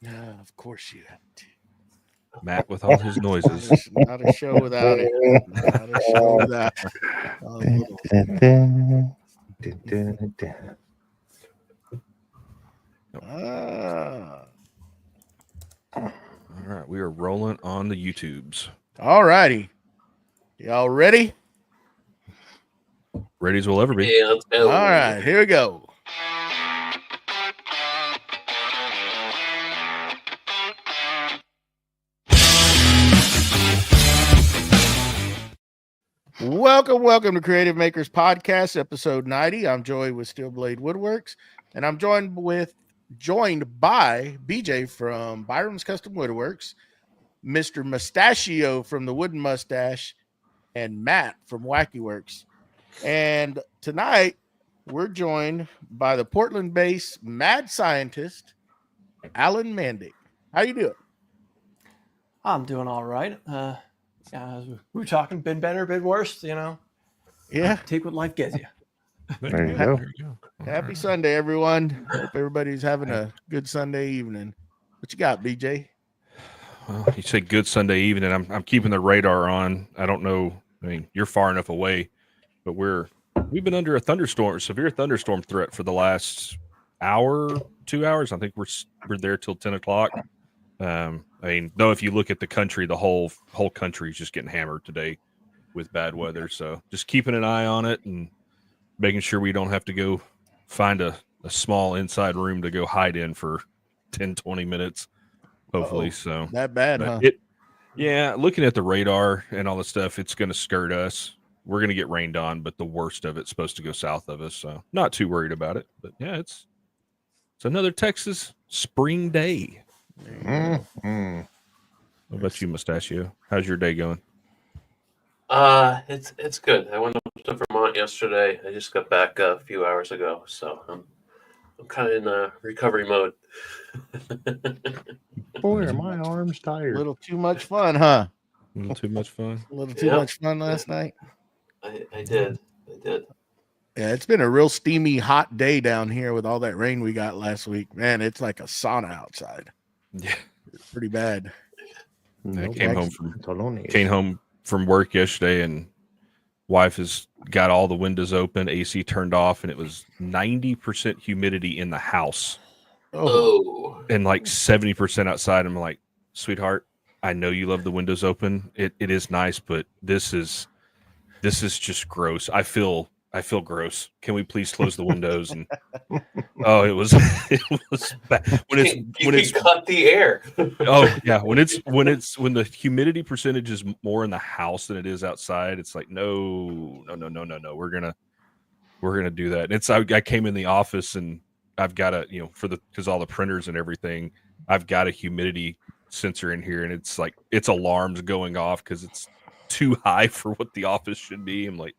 Yeah, of course you have to. Matt with all his noises. Not a show without it. Not a show without All right, we are rolling on the YouTubes. All righty. Y'all ready? Ready as we'll ever be. Yeah, let's go. All right, here we go. Welcome to Creative Makers Podcast, episode 90. I'm Joey with Steel Blade Woodworks, and I'm joined by BJ from Byroms Custom Woodworks, Mr. Mustachio from the Wooden Mustache, and Matt from Wackey Works. And tonight, we're joined by the Portland-based mad scientist, Alan Mandic. How you doing? I'm doing all right. We were talking, been better, been worse, you know. Yeah. Take what life gives you. There you go. Happy Sunday, everyone. Hope everybody's having a good Sunday evening. What you got, BJ? Well, you say good Sunday evening. I'm keeping the radar on. I don't know. I mean, you're far enough away, but we've been under a severe thunderstorm threat for the last hour, 2 hours. I think we're there till 10 o'clock. I mean, though, if you look at the country, the whole country is just getting hammered today with bad weather. So just keeping an eye on it and making sure we don't have to go find a small inside room to go hide in for 10, 20 minutes, hopefully. So that bad, huh? Looking at the radar and all the stuff, it's going to skirt us. We're going to get rained on, but the worst of it's supposed to go south of us. So not too worried about it. But yeah, it's another Texas spring day. Mm-hmm. What about you, Mustachio? How's your day going? It's good. I went up to Vermont yesterday. I just got back a few hours ago, so I'm kind of in recovery mode. Boy, are my arms A tired. little too much fun, huh? A little too much fun. A little too much fun last night. I did. Yeah, it's been a real steamy, hot day down here with all that rain we got last week. Man, it's like a sauna outside. Yeah, it's pretty bad. I came home from work yesterday, and wife has got all the windows open, AC turned off, and it was 90% humidity in the house. Oh. And like 70% outside. I'm like, sweetheart, I know you love the windows open. It is nice, but this is just gross. I feel gross. Can we please close the windows? And it was bad. when it's cut the air. Oh yeah, when the humidity percentage is more in the house than it is outside, it's like no. We're gonna do that. And I came in the office and I've got because all the printers and everything, I've got a humidity sensor in here, and it's alarms going off because it's too high for what the office should be. I'm like,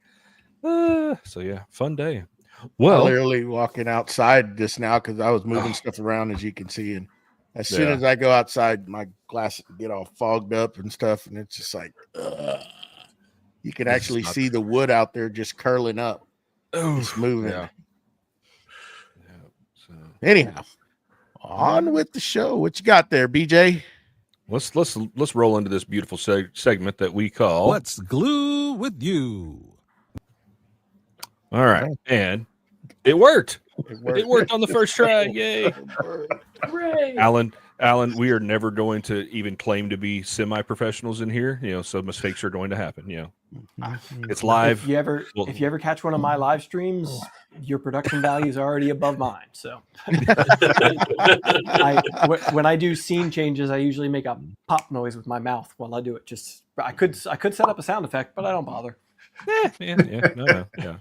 so yeah, fun day. Well, I'm literally walking outside just now because I was moving stuff around, as you can see, and as soon as I go outside, my glasses get all fogged up and stuff, and it's just like you can actually see the wood out there just curling up, just moving. Yeah. So anyhow, on with the show. What you got there, BJ? Let's roll into this beautiful segment that we call "What's Glue with You." All right, and it worked. It worked on the first try. Yay! Hooray! Alan, we are never going to even claim to be semi-professionals in here. So mistakes are going to happen. It's live. If you ever catch one of my live streams, your production value is already above mine. So when I do scene changes, I usually make a pop noise with my mouth while I do it. I could set up a sound effect, but I don't bother. Yeah.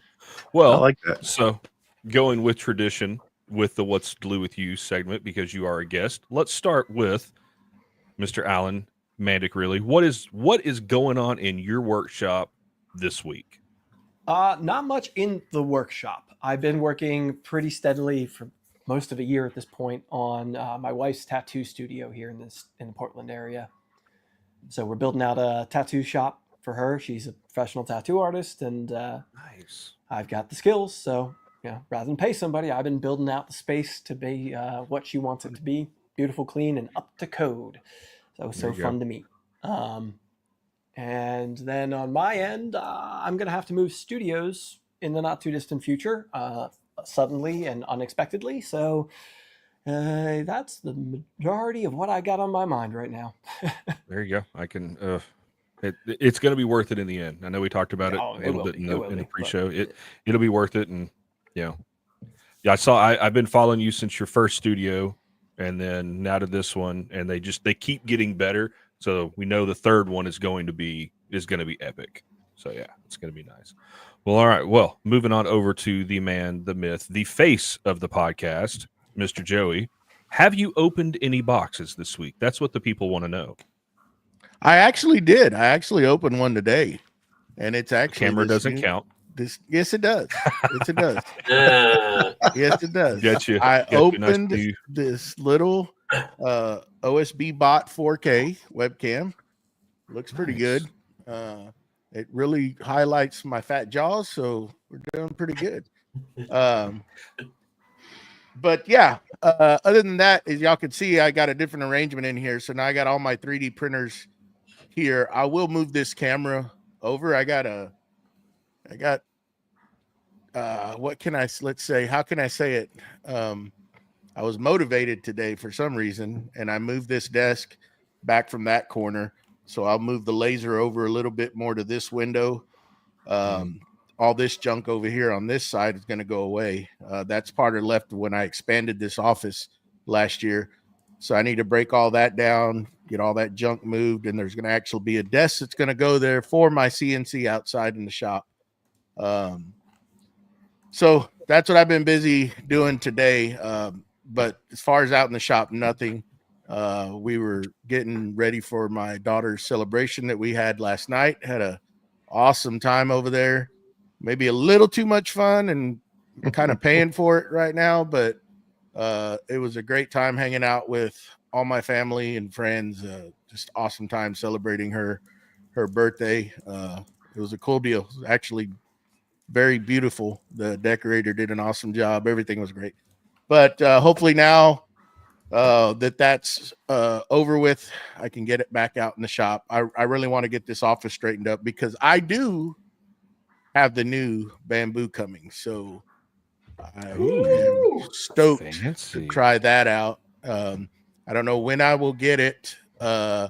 Well, I like that. So going with tradition with the What's Glue with You segment, because you are a guest, let's start with Mr. Alan Mandic. Really, what is going on in your workshop this week? Not much in the workshop. I've been working pretty steadily for most of a year at this point on my wife's tattoo studio here in the Portland area. So we're building out a tattoo shop for her. She's a professional tattoo artist, and nice. I've got the skills. So rather than pay somebody, I've been building out the space to be what she wants it to be. beautiful, clean, and up to code. So There you fun go. to meet. And then on my end, I'm going to have to move studios in the not too distant future, suddenly and unexpectedly. So that's the majority of what I got on my mind right now. There you go. I can. It's going to be worth it in the end. I know we talked about it Oh, a it little will bit be. in It will the be, pre-show. but- It'll be worth it, and yeah. I saw. I've been following you since your first studio, and then now to this one, and they keep getting better. So we know the third one is going to be epic. So yeah, it's going to be nice. Well, all right. Well, moving on over to the man, the myth, the face of the podcast, Mr. Joey. Have you opened any boxes this week? That's what the people want to know. I actually did. I actually opened one today, and it's actually Camera this doesn't count. Yes, it does. Yes, it does. Yeah. Yes, it does. Get you. I Get you. Nice opened to you. this little OSB bot 4K webcam. Looks pretty Nice. good. It really highlights my fat jaws, so we're doing pretty good. But yeah, other than that, as y'all can see, I got a different arrangement in here. So now I got all my 3D printers here. I will move this camera over. I got what can let's say, how can I say it? I was motivated today for some reason, and I moved this desk back from that corner. So I'll move the laser over a little bit more to this window. All this junk over here on this side is going to go away. That's part of left when I expanded this office last year. So I need to break all that down, get all that junk moved, and there's going to actually be a desk that's going to go there for my CNC outside in the shop. So that's what I've been busy doing today. But as far as out in the shop, nothing. We were getting ready for my daughter's celebration that we had last night. Had a awesome time over there. Maybe a little too much fun and kind of paying for it right now, but it was a great time hanging out with all my family and friends. Just awesome time celebrating her birthday. It was a cool deal. It was actually very beautiful. The decorator did an awesome job. Everything was great. But hopefully now that's over with, I can get it back out in the shop. I really want to get this office straightened up because I do have the new bamboo coming. So I am stoked Fancy. to try that out. I don't know when I will get it. I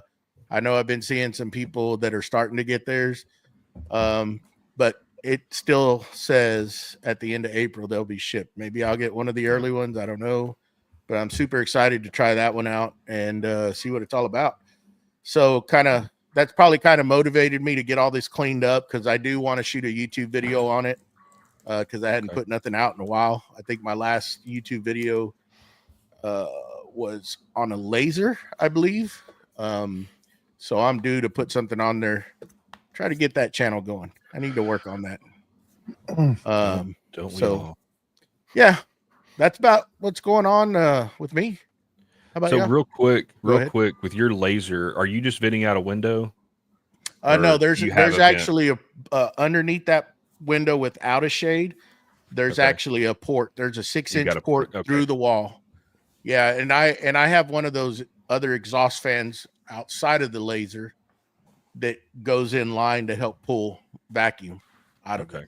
know I've been seeing some people that are starting to get theirs. But it still says at the end of April they'll be shipped. Maybe I'll get one of the early ones. I don't know. But I'm super excited to try that one out and see what it's all about. So that's probably kind of motivated me to get all this cleaned up because I do want to shoot a YouTube video on it because I hadn't put nothing out in a while. I think my last YouTube video was on a laser, I believe. So I'm due to put something on there. Try to get that channel going. I need to work on that. Don't we all? Yeah, that's about what's going on with me. How about So you? real quick, ahead. with your laser, are you just venting out a window? No, Or there's you have a vent? actually a underneath that window without a shade. There's actually a port. There's a 6-inch port through the wall. Yeah, and I have one of those other exhaust fans outside of the laser that goes in line to help pull vacuum out of it.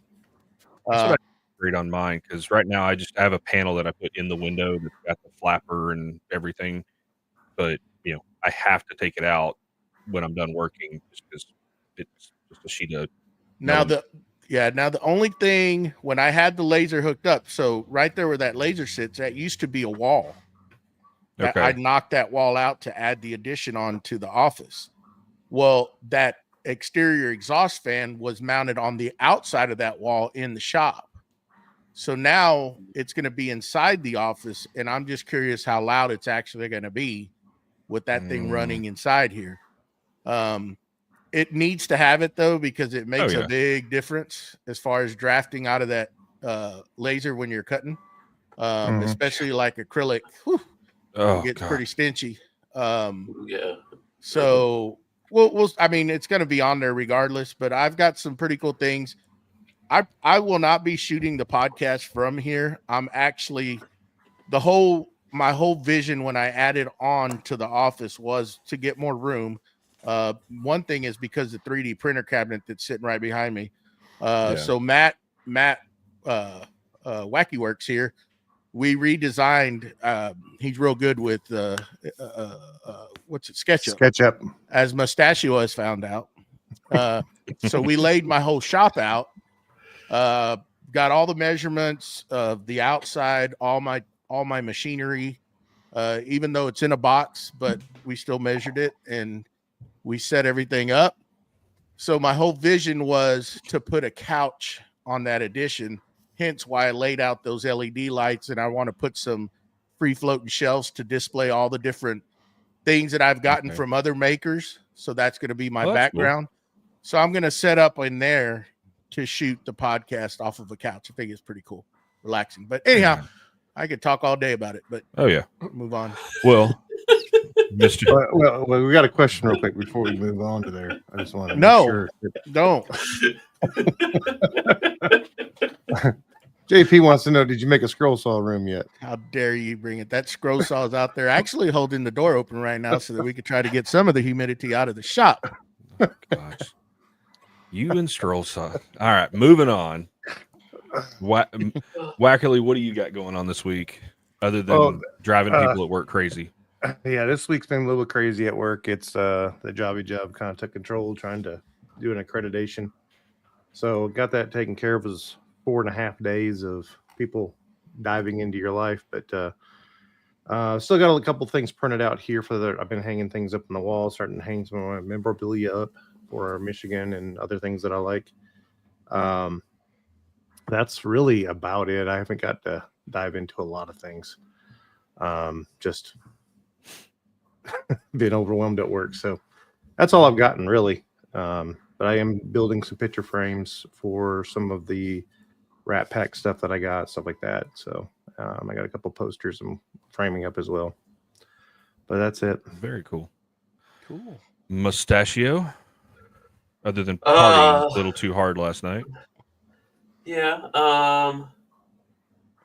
That's what I great on mine because right now I have a panel that I put in the window that's got the flapper and everything, but I have to take it out when I'm done working just because it's just a sheet of. Now the only thing when I had the laser hooked up, so right there where that laser sits, that used to be a wall. I knocked that wall out to add the addition on to the office. Well, that exterior exhaust fan was mounted on the outside of that wall in the shop. So now it's going to be inside the office, and I'm just curious how loud it's actually going to be with that thing running inside here. It needs to have it, though, because it makes a big difference as far as drafting out of that laser when you're cutting, especially like acrylic. Whew, it gets pretty stinchy. Yeah. So I mean, it's going to be on there regardless, but I've got some pretty cool things. I will not be shooting the podcast from here. I'm actually my whole vision when I added on to the office was to get more room. One thing is because the 3D printer cabinet that's sitting right behind me. So Matt, Wacky Works here. We redesigned. He's real good with what's it? SketchUp. As Mustachio has found out. So we laid my whole shop out. Got all the measurements of the outside, all my machinery, even though it's in a box, but we still measured it and we set everything up. So my whole vision was to put a couch on that addition, hence why I laid out those LED lights, and I want to put some free floating shelves to display all the different things that I've gotten from other makers. So that's going to be my background. Cool. So I'm going to set up in there to shoot the podcast off of a couch. I think it's pretty cool, relaxing. But anyhow, I could talk all day about it, but move on. Well, Mr. Well, we got a question real quick before we move on to there. I just want to don't. JP wants to know, did you make a scroll saw room yet? How dare you bring it? That scroll saw is out there actually holding the door open right now so that we could try to get some of the humidity out of the shop. Oh, gosh. You and scroll saw. All right, moving on. Wackerle, what do you got going on this week other than driving people at work crazy? Yeah, this week's been a little crazy at work. It's the jobby job kind of took control, trying to do an accreditation. So got that taken care of. It was 4.5 days of people diving into your life, but still got a couple things printed out here I've been hanging things up on the wall, starting to hang some of my memorabilia up for Michigan and other things that I like. That's really about it. I haven't got to dive into a lot of things. Just been overwhelmed at work. So that's all I've gotten really. But I am building some picture frames for some of the Rat Pack stuff that I got, stuff like that. So I got a couple posters I'm framing up as well. But that's it. Very cool. Cool. Mustachio, other than partying a little too hard last night. Yeah.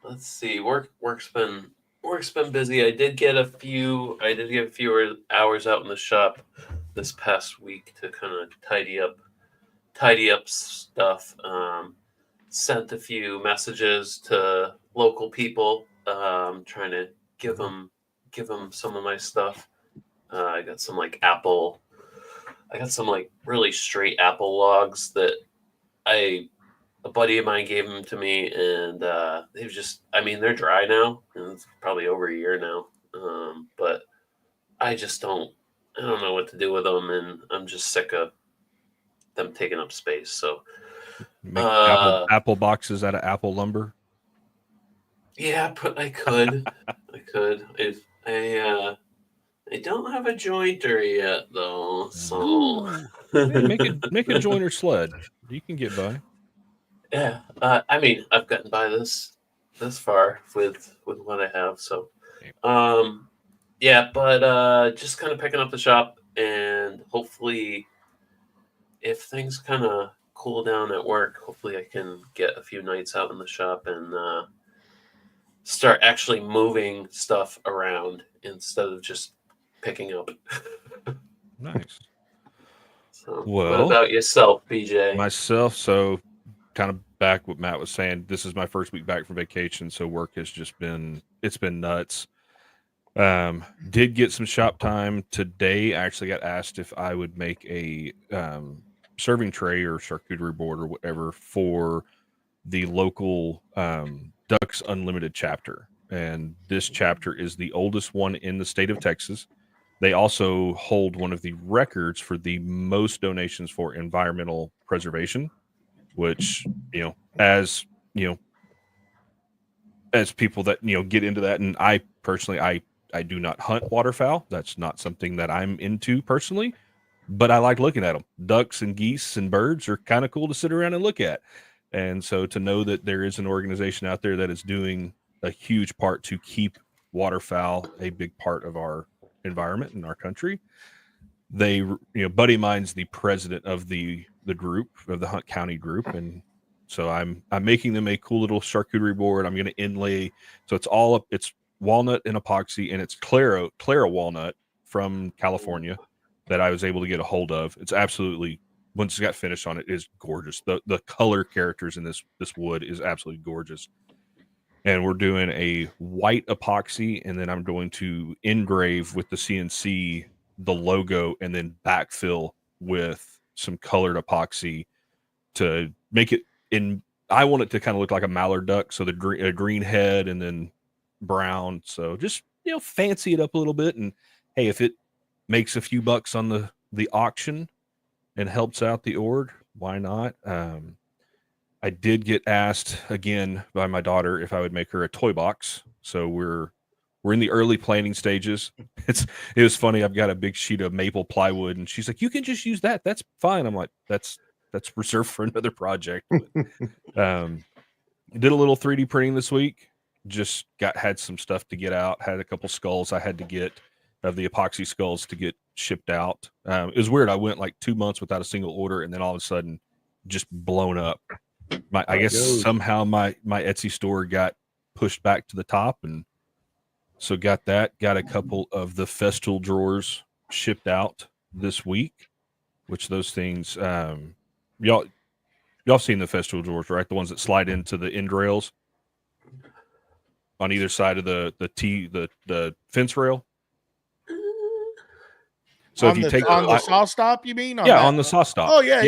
Let's see. Work's been busy. I did get a few hours out in the shop this past week to kind of tidy up stuff. Sent a few messages to local people, trying to give them some of my stuff. I got some really straight apple logs that a buddy of mine gave them to me, and they're dry now, and it's probably over a year now. But I don't know what to do with them, and I'm just sick of them taking up space. So make apple boxes out of apple lumber. Yeah, but I could. I don't have a jointer yet though, so make a jointer sled. You can get by. Yeah, I've gotten by this far with what I have. So, but just kind of picking up the shop, and hopefully, if things kind of cool down at work, hopefully I can get a few nights out in the shop and start actually moving stuff around instead of just picking up. Nice. So, what about yourself, BJ? Myself, so kind of back what Matt was saying. This is my first week back from vacation, so work has just been nuts. Did get some shop time today. I actually got asked if I would make a serving tray or charcuterie board or whatever for the local Ducks Unlimited chapter. And this chapter is the oldest one in the state of Texas. They also hold one of the records for the most donations for environmental preservation, which, as people that, get into that. And I personally, I do not hunt waterfowl. That's not something that I'm into personally, but I like looking at them. Ducks and geese and birds are kind of cool to sit around and look at. And so to know that there is an organization out there that is doing a huge part to keep waterfowl a big part of our environment in our country. They, buddy of mine's the president of the group, of the Hunt County group. And so I'm making them a cool little charcuterie board. I'm going to inlay. So it's all up. It's walnut and epoxy, and it's Clara walnut from California that I was able to get a hold of. It's absolutely, once it got finished on it, is gorgeous. The color characters in this wood is absolutely gorgeous. And we're doing a white epoxy, and then I'm going to engrave with the CNC the logo and then backfill with some colored epoxy to make it in. I want it to kind of look like a mallard duck, so the green head and then brown. So just, fancy it up a little bit. And hey, if it makes a few bucks on the auction and helps out the org, why not? I did get asked again by my daughter if I would make her a toy box. So we're in the early planning stages. It was funny. I've got a big sheet of maple plywood, and she's like, "You can just use that. That's fine." I'm like, "That's reserved for another project." But, did a little 3D printing this week. Just had some stuff to get out. Had a couple skulls I had to get of the epoxy skulls to get shipped out. It was weird. I went like 2 months without a single order, and then all of a sudden, just blown up. I guess somehow my Etsy store got pushed back to the top, and so got a couple of the Festool drawers shipped out this week, which those things, y'all seen the Festool drawers, right? The ones that slide into the end rails on either side of the fence rail. So on if you the, take on the saw stop, you mean? On the saw stop. Oh yeah.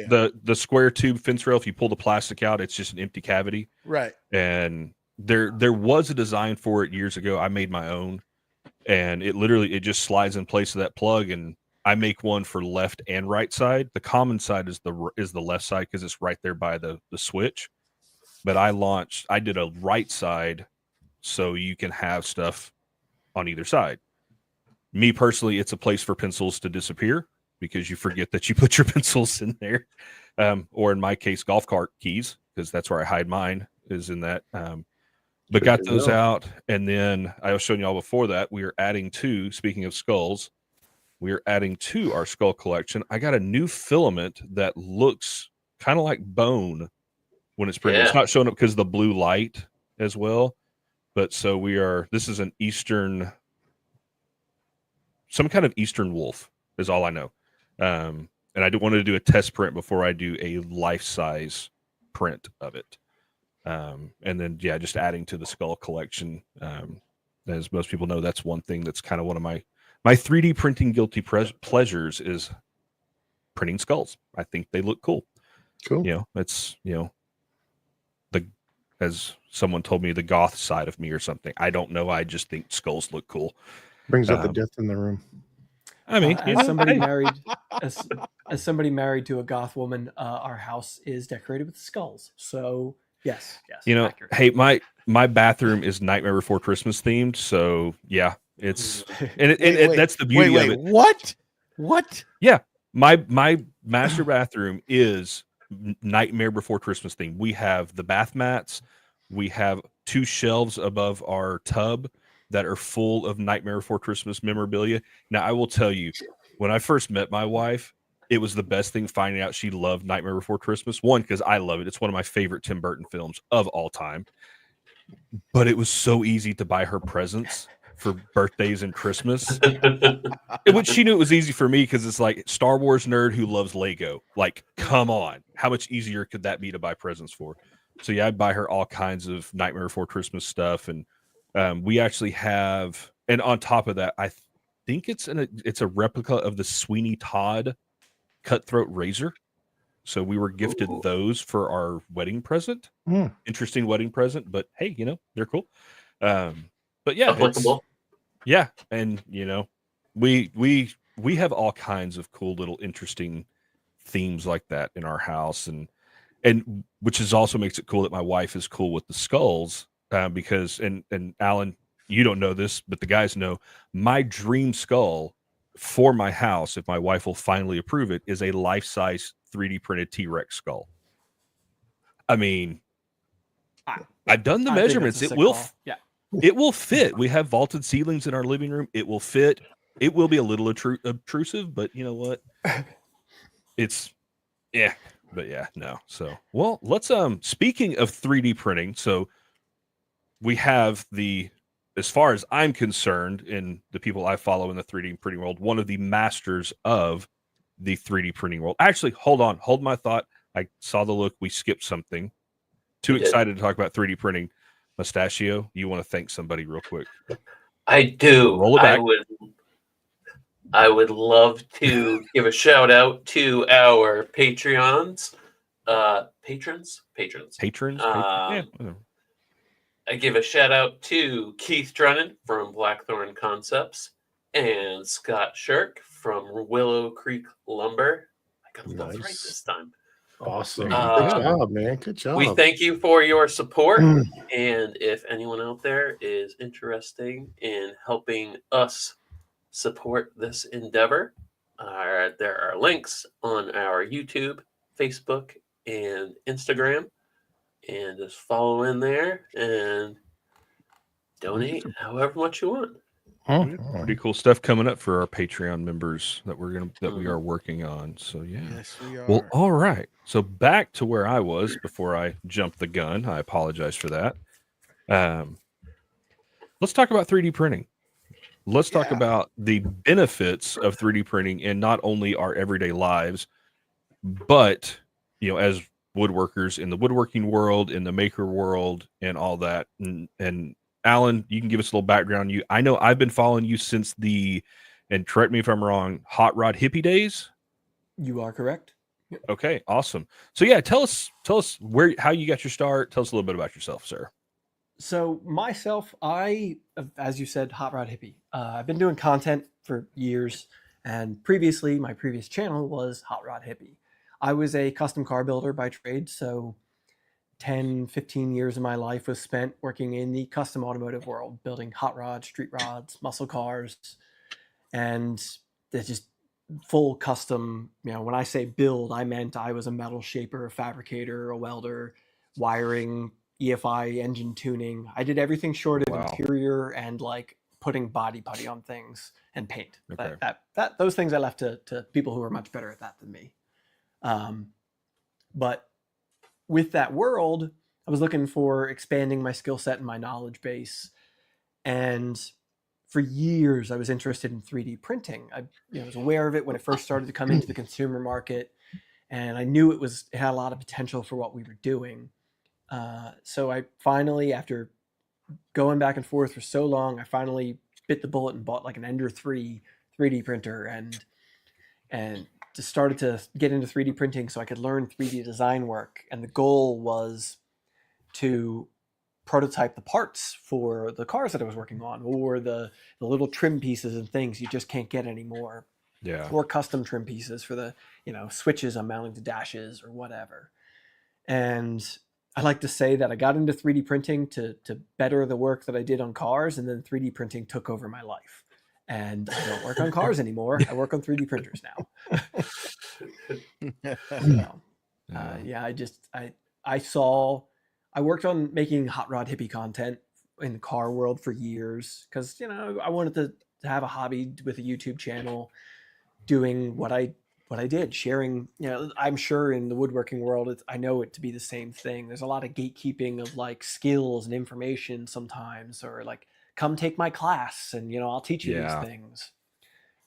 The square tube fence rail. If you pull the plastic out, it's just an empty cavity. Right. And there was a design for it years ago. I made my own, and it just slides in place of that plug. And I make one for left and right side. The common side is the left side because it's right there by the switch. But I did a right side so you can have stuff on either side. Me personally, it's a place for pencils to disappear because you forget that you put your pencils in there. Or in my case, golf cart keys, because that's where I hide mine, is in that. But got those out. And then I was showing y'all before that, we are adding to, speaking of skulls, we are adding to our skull collection. I got a new filament that looks kind of like bone when it's printed. Yeah. It's not showing up because of the blue light as well. But so this is an Eastern, some kind of Eastern wolf is all I know. And I wanted to do a test print before I do a life-size print of it. And then, just adding to the skull collection. As most people know, that's one thing that's kind of one of my 3D printing guilty pleasures is printing skulls. I think they look cool. Cool. It's, as someone told me, the goth side of me or something. I don't know. I just think skulls look cool. Brings out the death in the room. I mean, as somebody married, as somebody married to a goth woman, our house is decorated with skulls. So yes. Accurate. Hey, my bathroom is Nightmare Before Christmas themed. So yeah, it's and that's the beauty of it. What? Yeah, my master bathroom is Nightmare Before Christmas themed. We have the bath mats. We have 2 shelves above our tub that are full of Nightmare Before Christmas memorabilia. Now, I will tell you, when I first met my wife, it was the best thing finding out she loved Nightmare Before Christmas. One, because I love it. It's one of my favorite Tim Burton films of all time. But it was so easy to buy her presents for birthdays and Christmas. Which she knew it was easy for me because it's like Star Wars nerd who loves Lego. Like, come on. How much easier could that be to buy presents for? So, I'd buy her all kinds of Nightmare Before Christmas stuff. And we actually have, and on top of that, I think it's a replica of the Sweeney Todd cutthroat razor. So we were gifted those for our wedding present. Interesting wedding present, but hey, they're cool. But yeah, and we have all kinds of cool little interesting themes like that in our house, and which is also makes it cool that my wife is cool with the skulls. Because and Alan, you don't know this, but the guys know my dream skull for my house, if my wife will finally approve it, is a life-size 3D printed T-Rex skull. I mean, I've done the measurements. It will fit. We have vaulted ceilings in our living room. It will fit. It will be a little obtrusive, but you know what? No. So, well, let's speaking of 3D printing, so we have the as far as I'm concerned, and the people I follow in the 3D printing world, one of the masters of the 3D printing world. Actually, hold my thought. I saw the look. We skipped something. Too We did. excited to talk about 3D printing. Mustachio, you want to thank somebody real quick? I do. Roll it back. I would love to give a shout out to our patrons. Patrons. Yeah. I give a shout out to Keith Drennan from Blackthorn Concepts and Scott Shirk from Willow Creek Lumber. I got those right this time. Awesome. There you Good go. job, man. Good job. We thank you for your support. And if anyone out there is interested in helping us support this endeavor, there are links on our YouTube, Facebook, and Instagram. And just follow in there and donate however much you want. Pretty cool stuff coming up for our Patreon members that we are working on. So yeah. Yes, we are. Well, all right. So back to where I was before I jumped the gun. I apologize for that. Let's talk about 3D printing. Let's talk about the benefits of 3D printing in not only our everyday lives, but as woodworkers in the woodworking world, in the maker world, and all that. And Alan, you can give us a little background. I know I've been following you since and correct me if I'm wrong, hot rod hippie days. You are correct. Okay, awesome. So yeah, tell us how you got your start. Tell us a little bit about yourself, sir. So myself, as you said, hot rod hippie. I've been doing content for years, and previously my previous channel was hot rod hippie. I was a custom car builder by trade, so 10, 15 years of my life was spent working in the custom automotive world, building hot rods, street rods, muscle cars, and it's just full custom. When I say build, I meant I was a metal shaper, a fabricator, a welder, wiring, EFI, engine tuning. I did everything short of interior and like putting body putty on things and paint. Okay. Those things I left to people who are much better at that than me. But with that world, I was looking for expanding my skill set and my knowledge base. And for years, I was interested in 3D printing. I was aware of it when it first started to come into the consumer market, and I knew it had a lot of potential for what we were doing. So I finally, after going back and forth for so long, I finally bit the bullet and bought like an Ender 3 3D printer and just started to get into 3D printing so I could learn 3D design work. And the goal was to prototype the parts for the cars that I was working on, or the little trim pieces and things you just can't get anymore. Yeah. Or custom trim pieces for the, switches I'm mounting to dashes or whatever. And I like to say that I got into 3D printing to better the work that I did on cars, and then 3D printing took over my life. And I don't work on cars anymore. I work on 3D printers now. I worked on making hot rod hippie content in the car world for years because, I wanted to have a hobby with a YouTube channel, doing what I did, sharing. I'm sure in the woodworking world, I know it to be the same thing. There's a lot of gatekeeping of like skills and information sometimes, or like, come take my class and, I'll teach you these things.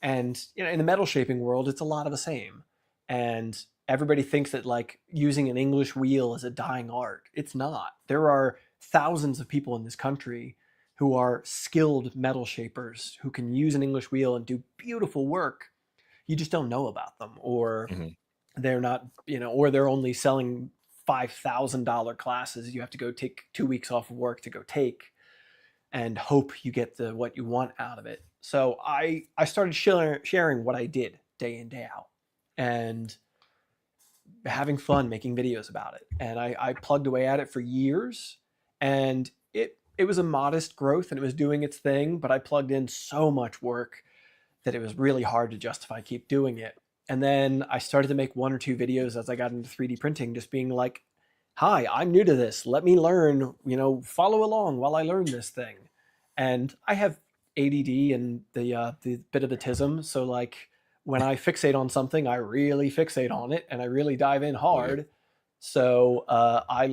And, in the metal shaping world, it's a lot of the same. And everybody thinks that like using an English wheel is a dying art. It's not. There are thousands of people in this country who are skilled metal shapers who can use an English wheel and do beautiful work. You just don't know about them, or they're not, or they're only selling $5,000 classes. You have to go take 2 weeks off of work to go take and hope you get what you want out of it. So I started sharing what I did day in, day out, and having fun making videos about it. And I plugged away at it for years, and it was a modest growth and it was doing its thing, but I plugged in so much work that it was really hard to justify keep doing it. And then I started to make 1 or 2 videos as I got into 3D printing, just being like, hi, I'm new to this. Let me learn, follow along while I learn this thing. And I have ADD and the bit of autism. So like when I fixate on something, I really fixate on it and I really dive in hard. So I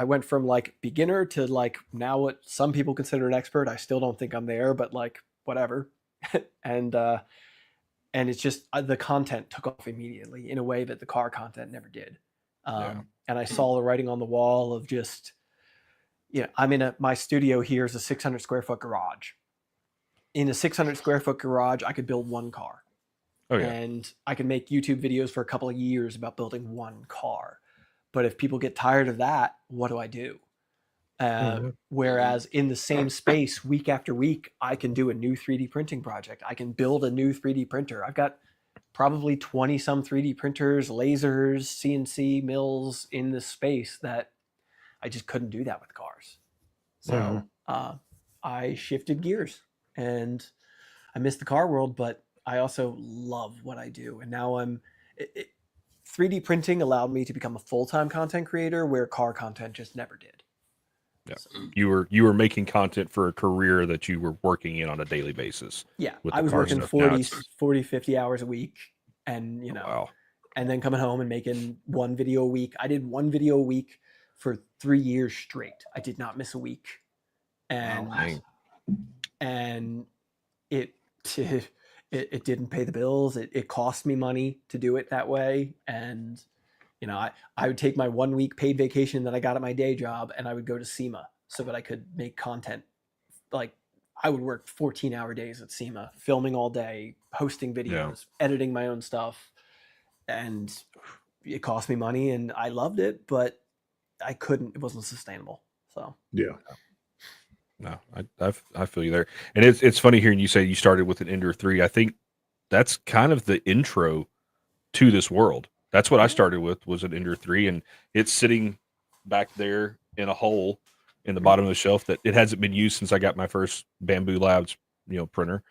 went from like beginner to like now what some people consider an expert. I still don't think I'm there, but like whatever. and it's just the content took off immediately in a way that the car content never did. And I saw the writing on the wall of just, I'm in my studio here is a 600 square foot garage. In a 600 square foot garage, I could build one car. Oh, yeah. And I can make YouTube videos for a couple of years about building one car. But if people get tired of that, what do I do? Whereas in the same space, week after week, I can do a new 3D printing project. I can build a new 3D printer. I've got probably 20 some 3D printers, lasers, CNC mills in this space that I just couldn't do that with cars. So I shifted gears and I miss the car world, but I also love what I do. And now 3D printing allowed me to become a full-time content creator where car content just never did. Yeah. So, you were making content for a career that you were working in on a daily basis. Yeah. I was working 40, 50 hours a week and, and then coming home and making one video a week. I did one video a week for 3 years straight. I did not miss a week. And it didn't pay the bills. It cost me money to do it that way. And, I would take my 1 week paid vacation that I got at my day job and I would go to SEMA so that I could make content. Like I would work 14-hour days at SEMA, filming all day, posting videos, editing my own stuff. And it cost me money and I loved it, but it wasn't sustainable. So, yeah. No, I feel you there. And it's funny hearing you say you started with an Ender 3. I think that's kind of the intro to this world. That's what I started with, was an Ender 3, and it's sitting back there in a hole in the bottom of the shelf that it hasn't been used since I got my first Bamboo Labs, printer.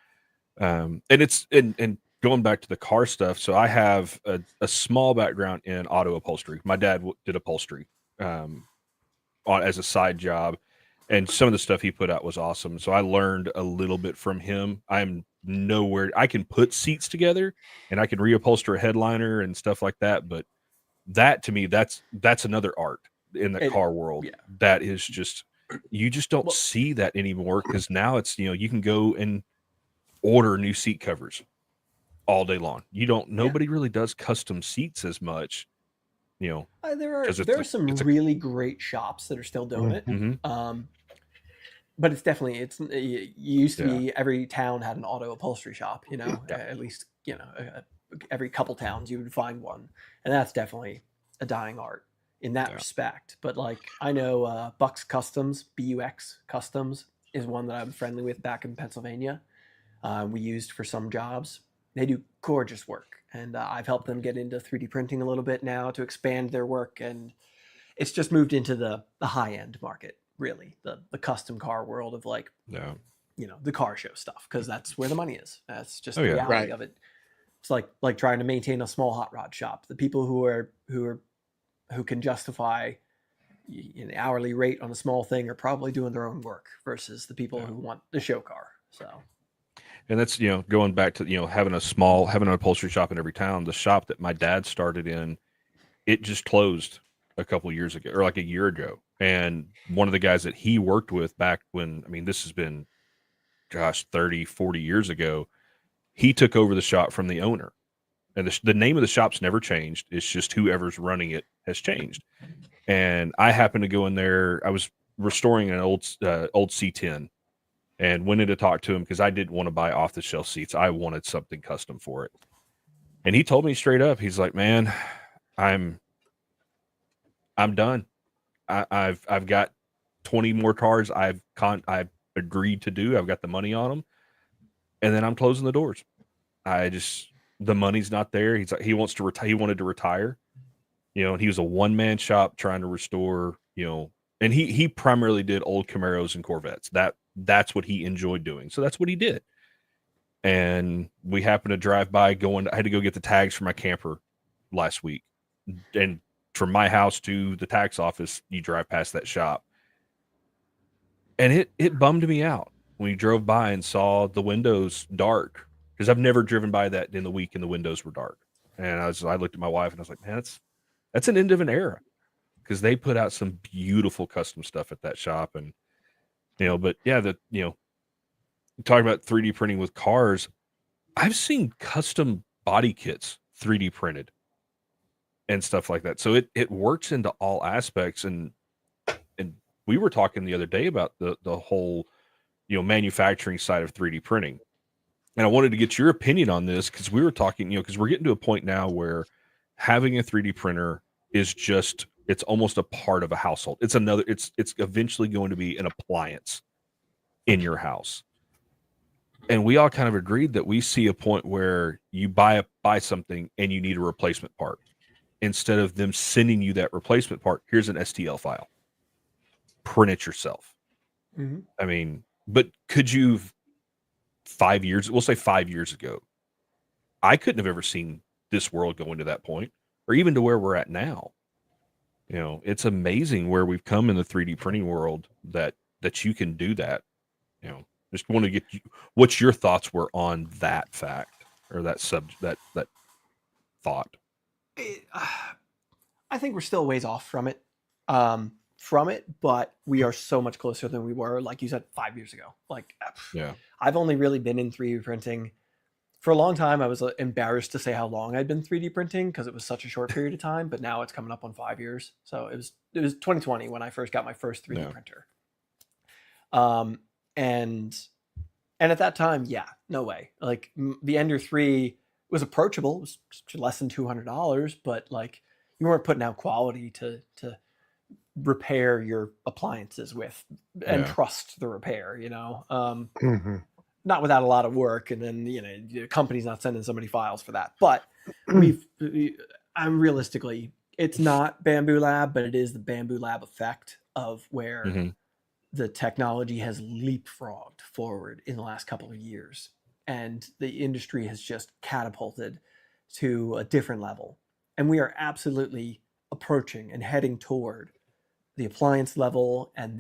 And it's and going back to the car stuff. So I have a small background in auto upholstery. My dad did upholstery as a side job. And some of the stuff he put out was awesome. So I learned a little bit from him. I'm nowhere. I can put seats together and I can reupholster a headliner and stuff like that. But that to me, that's another art in the car world. Yeah. That is just, you just don't see that anymore. Because now it's, you can go and order new seat covers all day long. Nobody really does custom seats as much. There are some really great shops that are still doing it. Mm-hmm. But it's definitely, it used to be every town had an auto upholstery shop, at least, every couple towns you would find one. And that's definitely a dying art in that respect. But like, I know Bucks Customs, BUX Customs is one that I'm friendly with back in Pennsylvania. We used for some jobs. They do gorgeous work. And I've helped them get into 3D printing a little bit now to expand their work. And it's just moved into the high-end market, really, the custom car world of like, the car show stuff, because that's where the money is. That's just the reality of it. It's like trying to maintain a small hot rod shop. The people who can justify an hourly rate on a small thing are probably doing their own work versus the people who want the show car. So. And that's, going back to, having an upholstery shop in every town. The shop that my dad started in, it just closed a couple of years ago, or like a year ago. And one of the guys that he worked with back when, this has been, 30, 40 years ago, he took over the shop from the owner. And the name of the shop's never changed. It's just whoever's running it has changed. And I happened to go in there. I was restoring an old C10. And went in to talk to him because I didn't want to buy off the shelf seats. I wanted something custom for it. And he told me straight up, he's like, "Man, I'm done. I've got 20 more cars I've agreed to do. I've got the money on them, and then I'm closing the doors. The money's not there. He's like, he wants to retire. He wanted to retire, and he was a one-man shop trying to restore, and he primarily did old Camaros and Corvettes. That's what he enjoyed doing. So that's what he did. And we happened to drive by I had to go get the tags for my camper last week. And from my house to the tax office, you drive past that shop. And it bummed me out when you drove by and saw the windows dark, because I've never driven by that in the week and the windows were dark. And I looked at my wife and I was like, man, that's an end of an era. because they put out some beautiful custom stuff at that shop. And, but yeah, talking about 3D printing with cars, I've seen custom body kits 3D printed and stuff like that. So it works into all aspects. And we were talking the other day about the whole, manufacturing side of 3D printing. And I wanted to get your opinion on this because we were talking, because we're getting to a point now where having a 3D printer is it's almost a part of a household. It's eventually going to be an appliance in your house. And we all kind of agreed that we see a point where you buy something and you need a replacement part. Instead of them sending you that replacement part, here's an STL file. Print it yourself. Mm-hmm. I mean, but could you 5 years, we'll say 5 years ago, I couldn't have ever seen this world go into that point or even to where we're at now. It's amazing where we've come in the 3D printing world that you can do that. Just want to get what your thoughts were on that fact or that thought. I think we're still a ways off from it, but we are so much closer than we were, like you said, 5 years ago. Yeah, I've only really been in 3D printing for a long time. I was embarrassed to say how long I'd been 3D printing because it was such a short period of time, but now it's coming up on 5 years. So it was 2020 when I first got my first 3D printer. And at that time, yeah, no way. Like the Ender 3 was approachable. It was less than $200, but like you weren't putting out quality to repair your appliances with and trust the repair, not without a lot of work. And then, the company's not sending somebody files for that. But I'm realistically, it's not Bamboo Lab, but it is the Bamboo Lab effect of where the technology has leapfrogged forward in the last couple of years. And the industry has just catapulted to a different level. And we are absolutely approaching and heading toward the appliance level and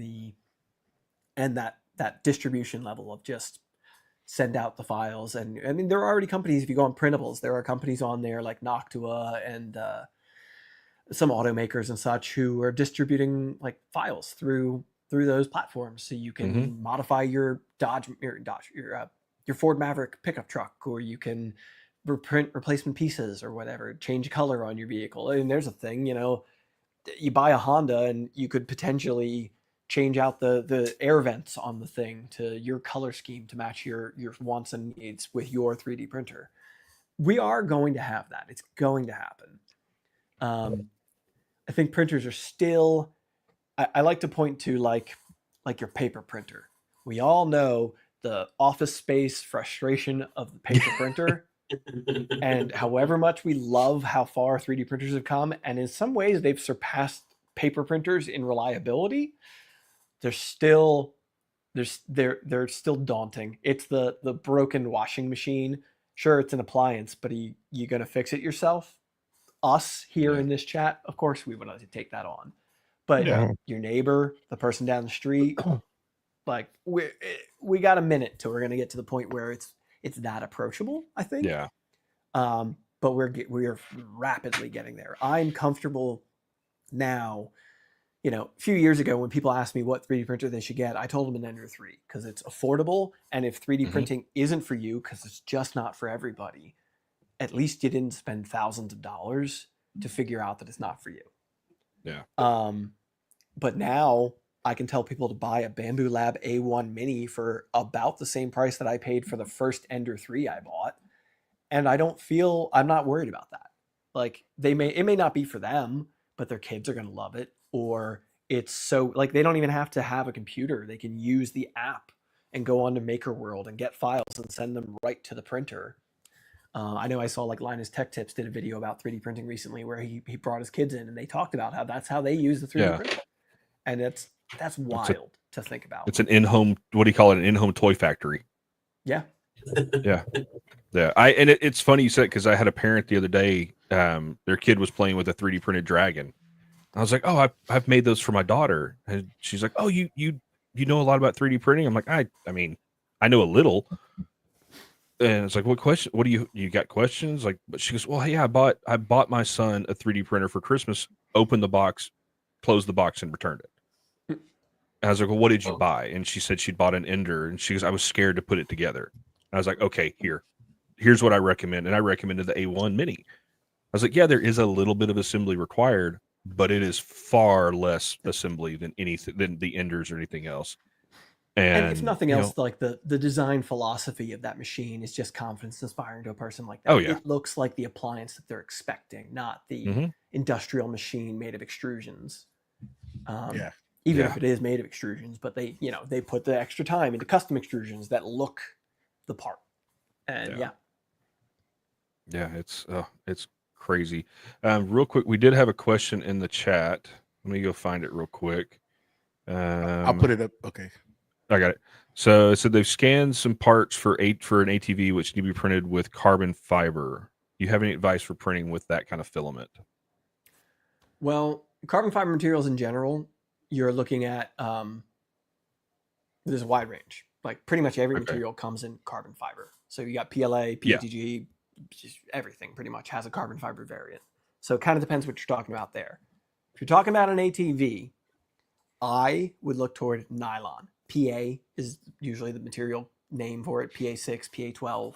that distribution level of just send out the files. And I mean, there are already companies, if you go on printables, there are companies on there like Noctua and some automakers and such who are distributing like files through those platforms. So you can modify your your Ford Maverick pickup truck, or you can reprint replacement pieces or whatever, change color on your vehicle. And there's a thing, you buy a Honda and you could potentially change out the air vents on the thing to your color scheme to match your wants and needs with your 3D printer. We are going to have that. It's going to happen. I think printers are still, I like to point to like your paper printer. We all know the office space frustration of the paper printer. And however much we love how far 3D printers have come, and in some ways they've surpassed paper printers in reliability, they're still daunting. It's the broken washing machine. Sure, it's an appliance, but you gonna fix it yourself? Us here in this chat, of course we would like to take that on. But your neighbor, the person down the street, like we got a minute till we're gonna get to the point where it's that approachable, I think. Yeah. But we're rapidly getting there. I'm comfortable now. A few years ago when people asked me what 3D printer they should get, I told them an Ender 3 because it's affordable. And if 3D printing isn't for you, because it's just not for everybody, at least you didn't spend thousands of dollars to figure out that it's not for you. Yeah. But now I can tell people to buy a Bamboo Lab A1 Mini for about the same price that I paid for the first Ender 3 I bought. And I'm not worried about that. Like it may not be for them, but their kids are going to love it. Or it's so like, they don't even have to have a computer. They can use the app and go on to Maker World and get files and send them right to the printer. I know I saw like Linus Tech Tips did a video about 3D printing recently where he brought his kids in and they talked about how that's how they use the 3D printer. And that's wild to think about. It's an in-home, what do you call it? An in-home toy factory. Yeah. Yeah. It's funny you said, because I had a parent the other day, their kid was playing with a 3D printed dragon. I was like, oh, I've made those for my daughter. And she's like, oh, you know a lot about 3D printing? I'm like, I mean, I know a little. And it's like, what question? What do you got questions? Like, but she goes, well, hey, I bought my son a 3D printer for Christmas, opened the box, closed the box and returned it. I was like, well, what did you buy? And she said she'd bought an Ender, and she goes, I was scared to put it together. I was like, okay, here's what I recommend. And I recommended the A1 Mini. I was like, yeah, there is a little bit of assembly required, but it is far less assembly than the Enders or anything else. And if nothing else, like the design philosophy of that machine is just confidence inspiring to a person like that. Oh, yeah. It looks like the appliance that they're expecting, not the industrial machine made of extrusions. Even if it is made of extrusions, but they put the extra time into custom extrusions that look the part. And it's crazy. Real quick, we did have a question in the chat. Let me go find it real quick. I'll put it up. Okay, I got it. So they've scanned some parts for an ATV which need to be printed with carbon fiber. Do you have any advice for printing with that kind of filament? Well, carbon fiber materials in general, you're looking at there's a wide range. Like pretty much every material comes in carbon fiber. So you got PLA, PETG, just everything pretty much has a carbon fiber variant. So it kind of depends what you're talking about there. If you're talking about an ATV, I would look toward nylon. PA is usually the material name for it, PA6, PA12.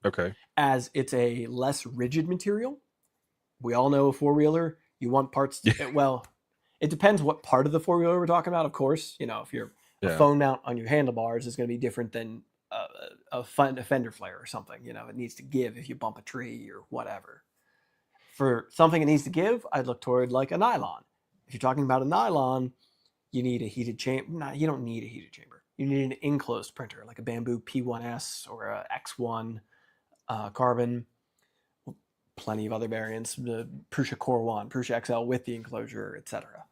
Okay. As it's a less rigid material. We all know a four-wheeler, you want parts, well, it depends what part of the four-wheeler we're talking about, of course. If you're a phone mount on your handlebars is going to be different than a fender flare or something. It needs to give if you bump a tree or whatever. For something that needs to give, I'd look toward like a nylon. If you're talking about a nylon, you need a heated chamber. No, you don't need a heated chamber. You need an enclosed printer, like a Bamboo P1S or a X1 carbon. Plenty of other variants, the Prusa Core 1, Prusa XL with the enclosure, etc.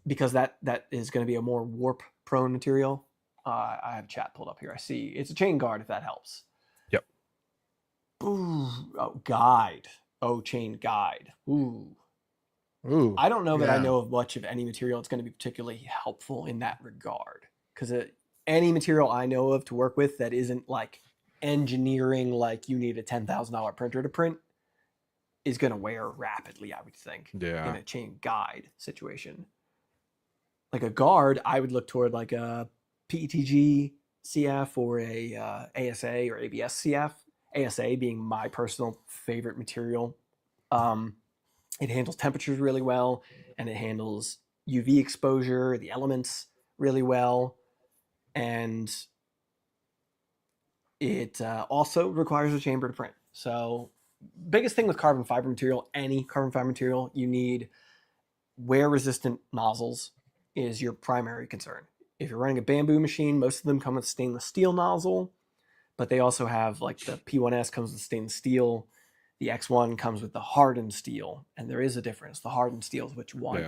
Because that is going to be a more warp-prone material. I have chat pulled up here. I see it's a chain guard, if that helps. Yep. Ooh, guide. Chain guide. Ooh. I don't know that I know of much of any material that's going to be particularly helpful in that regard. Because any material I know of to work with that isn't like engineering, like you need a $10,000 printer to print, is going to wear rapidly, I would think, in a chain guide situation. Like a guard, I would look toward like a PETG CF or a ASA or ABS CF. ASA being my personal favorite material. It handles temperatures really well, and it handles UV exposure, the elements really well, and it also requires a chamber to print. So biggest thing with carbon fiber material, any carbon fiber material, you need wear-resistant nozzles is your primary concern. If you're running a bamboo machine, most of them come with stainless steel nozzle, but they also have like the P1S comes with stainless steel. The X1 comes with the hardened steel, and there is a difference. The hardened steel is what you want.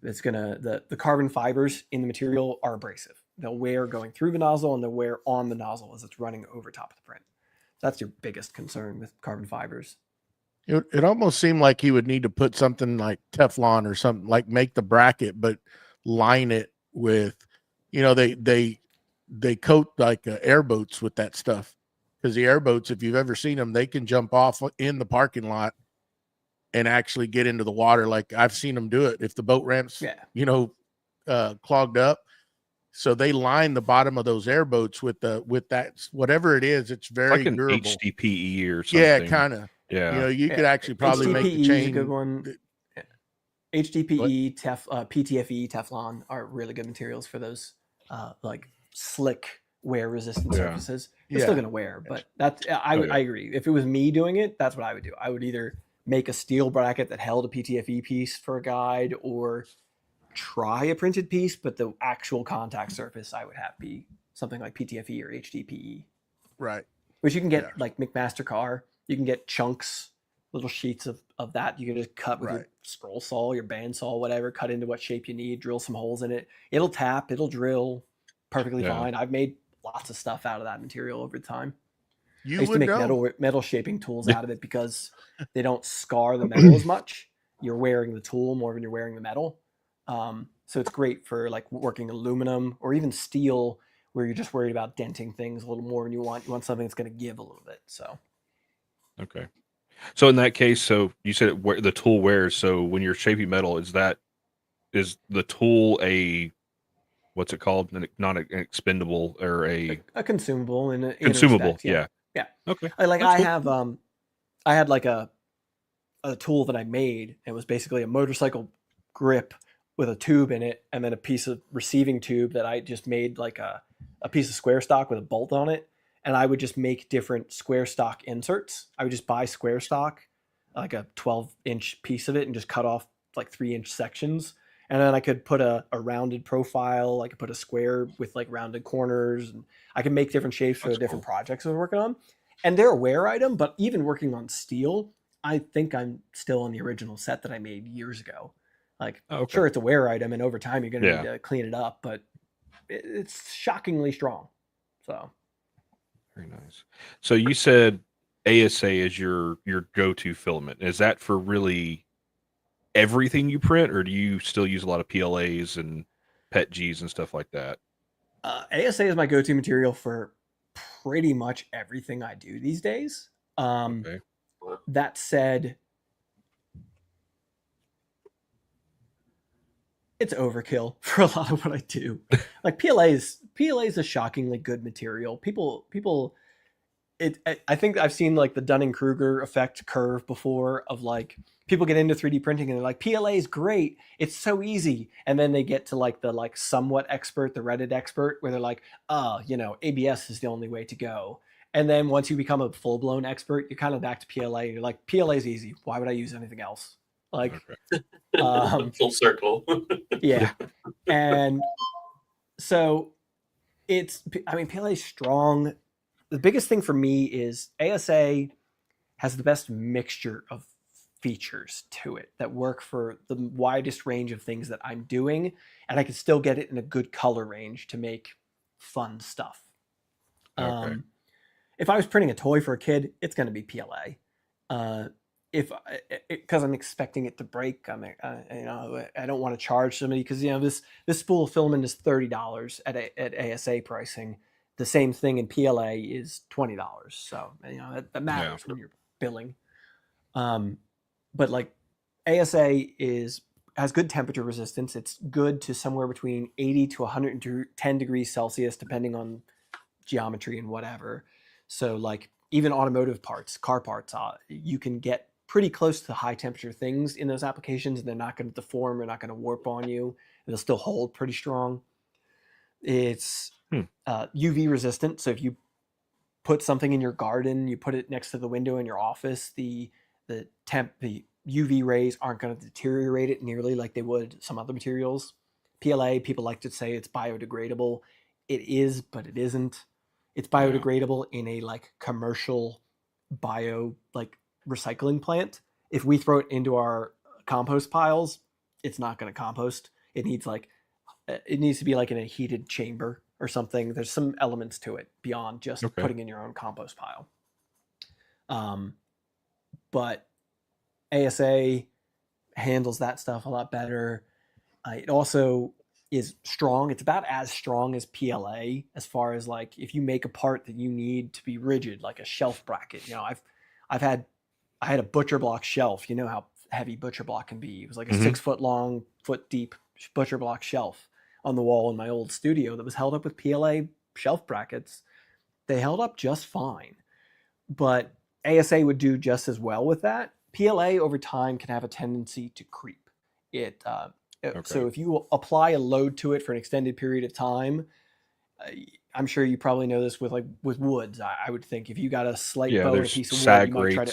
It's the carbon fibers in the material are abrasive. They'll wear going through the nozzle, and they'll wear on the nozzle as it's running over top of the print. That's your biggest concern with carbon fibers. It almost seemed like he would need to put something like Teflon or something, like make the bracket, but line it with, they coat like airboats with that stuff. Because the airboats, if you've ever seen them, they can jump off in the parking lot and actually get into the water. Like I've seen them do it. If the boat ramps, clogged up, so they line the bottom of those airboats with that whatever it is. It's very like an durable. HDPE or something. Yeah, kind of. Yeah, you could actually probably make the chain. Is a good one. HDPE, PTFE, Teflon are really good materials for those like slick wear resistant surfaces. It's still going to wear, but I agree. If it was me doing it, that's what I would do. I would either make a steel bracket that held a PTFE piece for a guide, or try a printed piece, but the actual contact surface I would have be something like PTFE or HDPE. Right. Which you can get like McMaster car. You can get chunks, little sheets of that. You can just cut with your scroll saw, your band saw, whatever, cut into what shape you need, drill some holes in it. It'll tap, it'll drill perfectly fine. I've made lots of stuff out of that material over time. I used to make metal shaping tools out of it because they don't scar the metal as much. You're wearing the tool more than you're wearing the metal. So it's great for like working aluminum or even steel, where you're just worried about denting things a little more than you want. You want something that's going to give a little bit. So, okay. So in that case, so you said the tool wears. So when you're shaping metal, is the tool a what's it called? Not an expendable or a A consumable in a consumable? respect, Yeah. yeah. Okay. Like That's I cool. have I had like a tool that I made. It was basically a motorcycle grip with a tube in it, and then a piece of receiving tube that I just made like a piece of square stock with a bolt on it. And I would just make different square stock inserts. I would just buy square stock, like a 12-inch piece of it, and just cut off like 3-inch sections. And then I could put a rounded profile. I could put a square with like rounded corners, and I could make different shapes for the That's different cool. projects I was working on. And they're a wear item, but even working on steel, I think I'm still on the original set that I made years ago. Like, Oh, okay. sure, it's a wear item, and over time you're going to Yeah. need to clean it up, but it's shockingly strong. So Very nice. So you said ASA is your go-to filament. Is that for really everything you print, or do you still use a lot of PLAs and PETGs and stuff like that? ASA is my go-to material for pretty much everything I do these days. Okay. That said, it's overkill for a lot of what I do. Like PLA is a shockingly good material. I think I've seen like the Dunning-Kruger effect curve before of like people get into 3D printing and they're like, PLA is great. It's so easy. And then they get to like the like somewhat expert, the Reddit expert, where they're like, oh, ABS is the only way to go. And then once you become a full-blown expert, you're kind of back to PLA. You're like, PLA is easy. Why would I use anything else? Like, Full circle. yeah. And so PLA is strong. The biggest thing for me is ASA has the best mixture of features to it that work for the widest range of things that I'm doing, and I can still get it in a good color range to make fun stuff. Okay. If I was printing a toy for a kid, it's going to be PLA. Because I'm expecting it to break, I don't want to charge somebody because this spool of filament is $30 at ASA pricing. The same thing in PLA is $20. So that matters when you're billing. But like ASA has good temperature resistance. It's good to somewhere between 80 to 110 degrees Celsius, depending on geometry and whatever. So like even automotive parts, car parts, you can get pretty close to high temperature things in those applications, and they're not going to deform, they're not going to warp on you. They'll still hold pretty strong. It's UV resistant. So if you put something in your garden, you put it next to the window in your office, the UV rays aren't going to deteriorate it nearly like they would some other materials. PLA, people like to say it's biodegradable. It is, but it isn't. It's biodegradable in a like commercial bio like recycling plant. If we throw it into our compost piles, it's not going to compost. It needs to be like in a heated chamber or something. There's some elements to it beyond just putting in your own compost pile. But ASA handles that stuff a lot better. It also is strong. It's about as strong as PLA as far as like if you make a part that you need to be rigid, like a shelf bracket. I had a butcher block shelf. You know how heavy butcher block can be. It was like a 6 foot long, foot deep butcher block shelf on the wall in my old studio that was held up with PLA shelf brackets. They held up just fine, but ASA would do just as well with that. PLA over time can have a tendency to creep. So if you apply a load to it for an extended period of time, I'm sure you probably know this with woods. I would think if you got a slate bow and a piece of wood,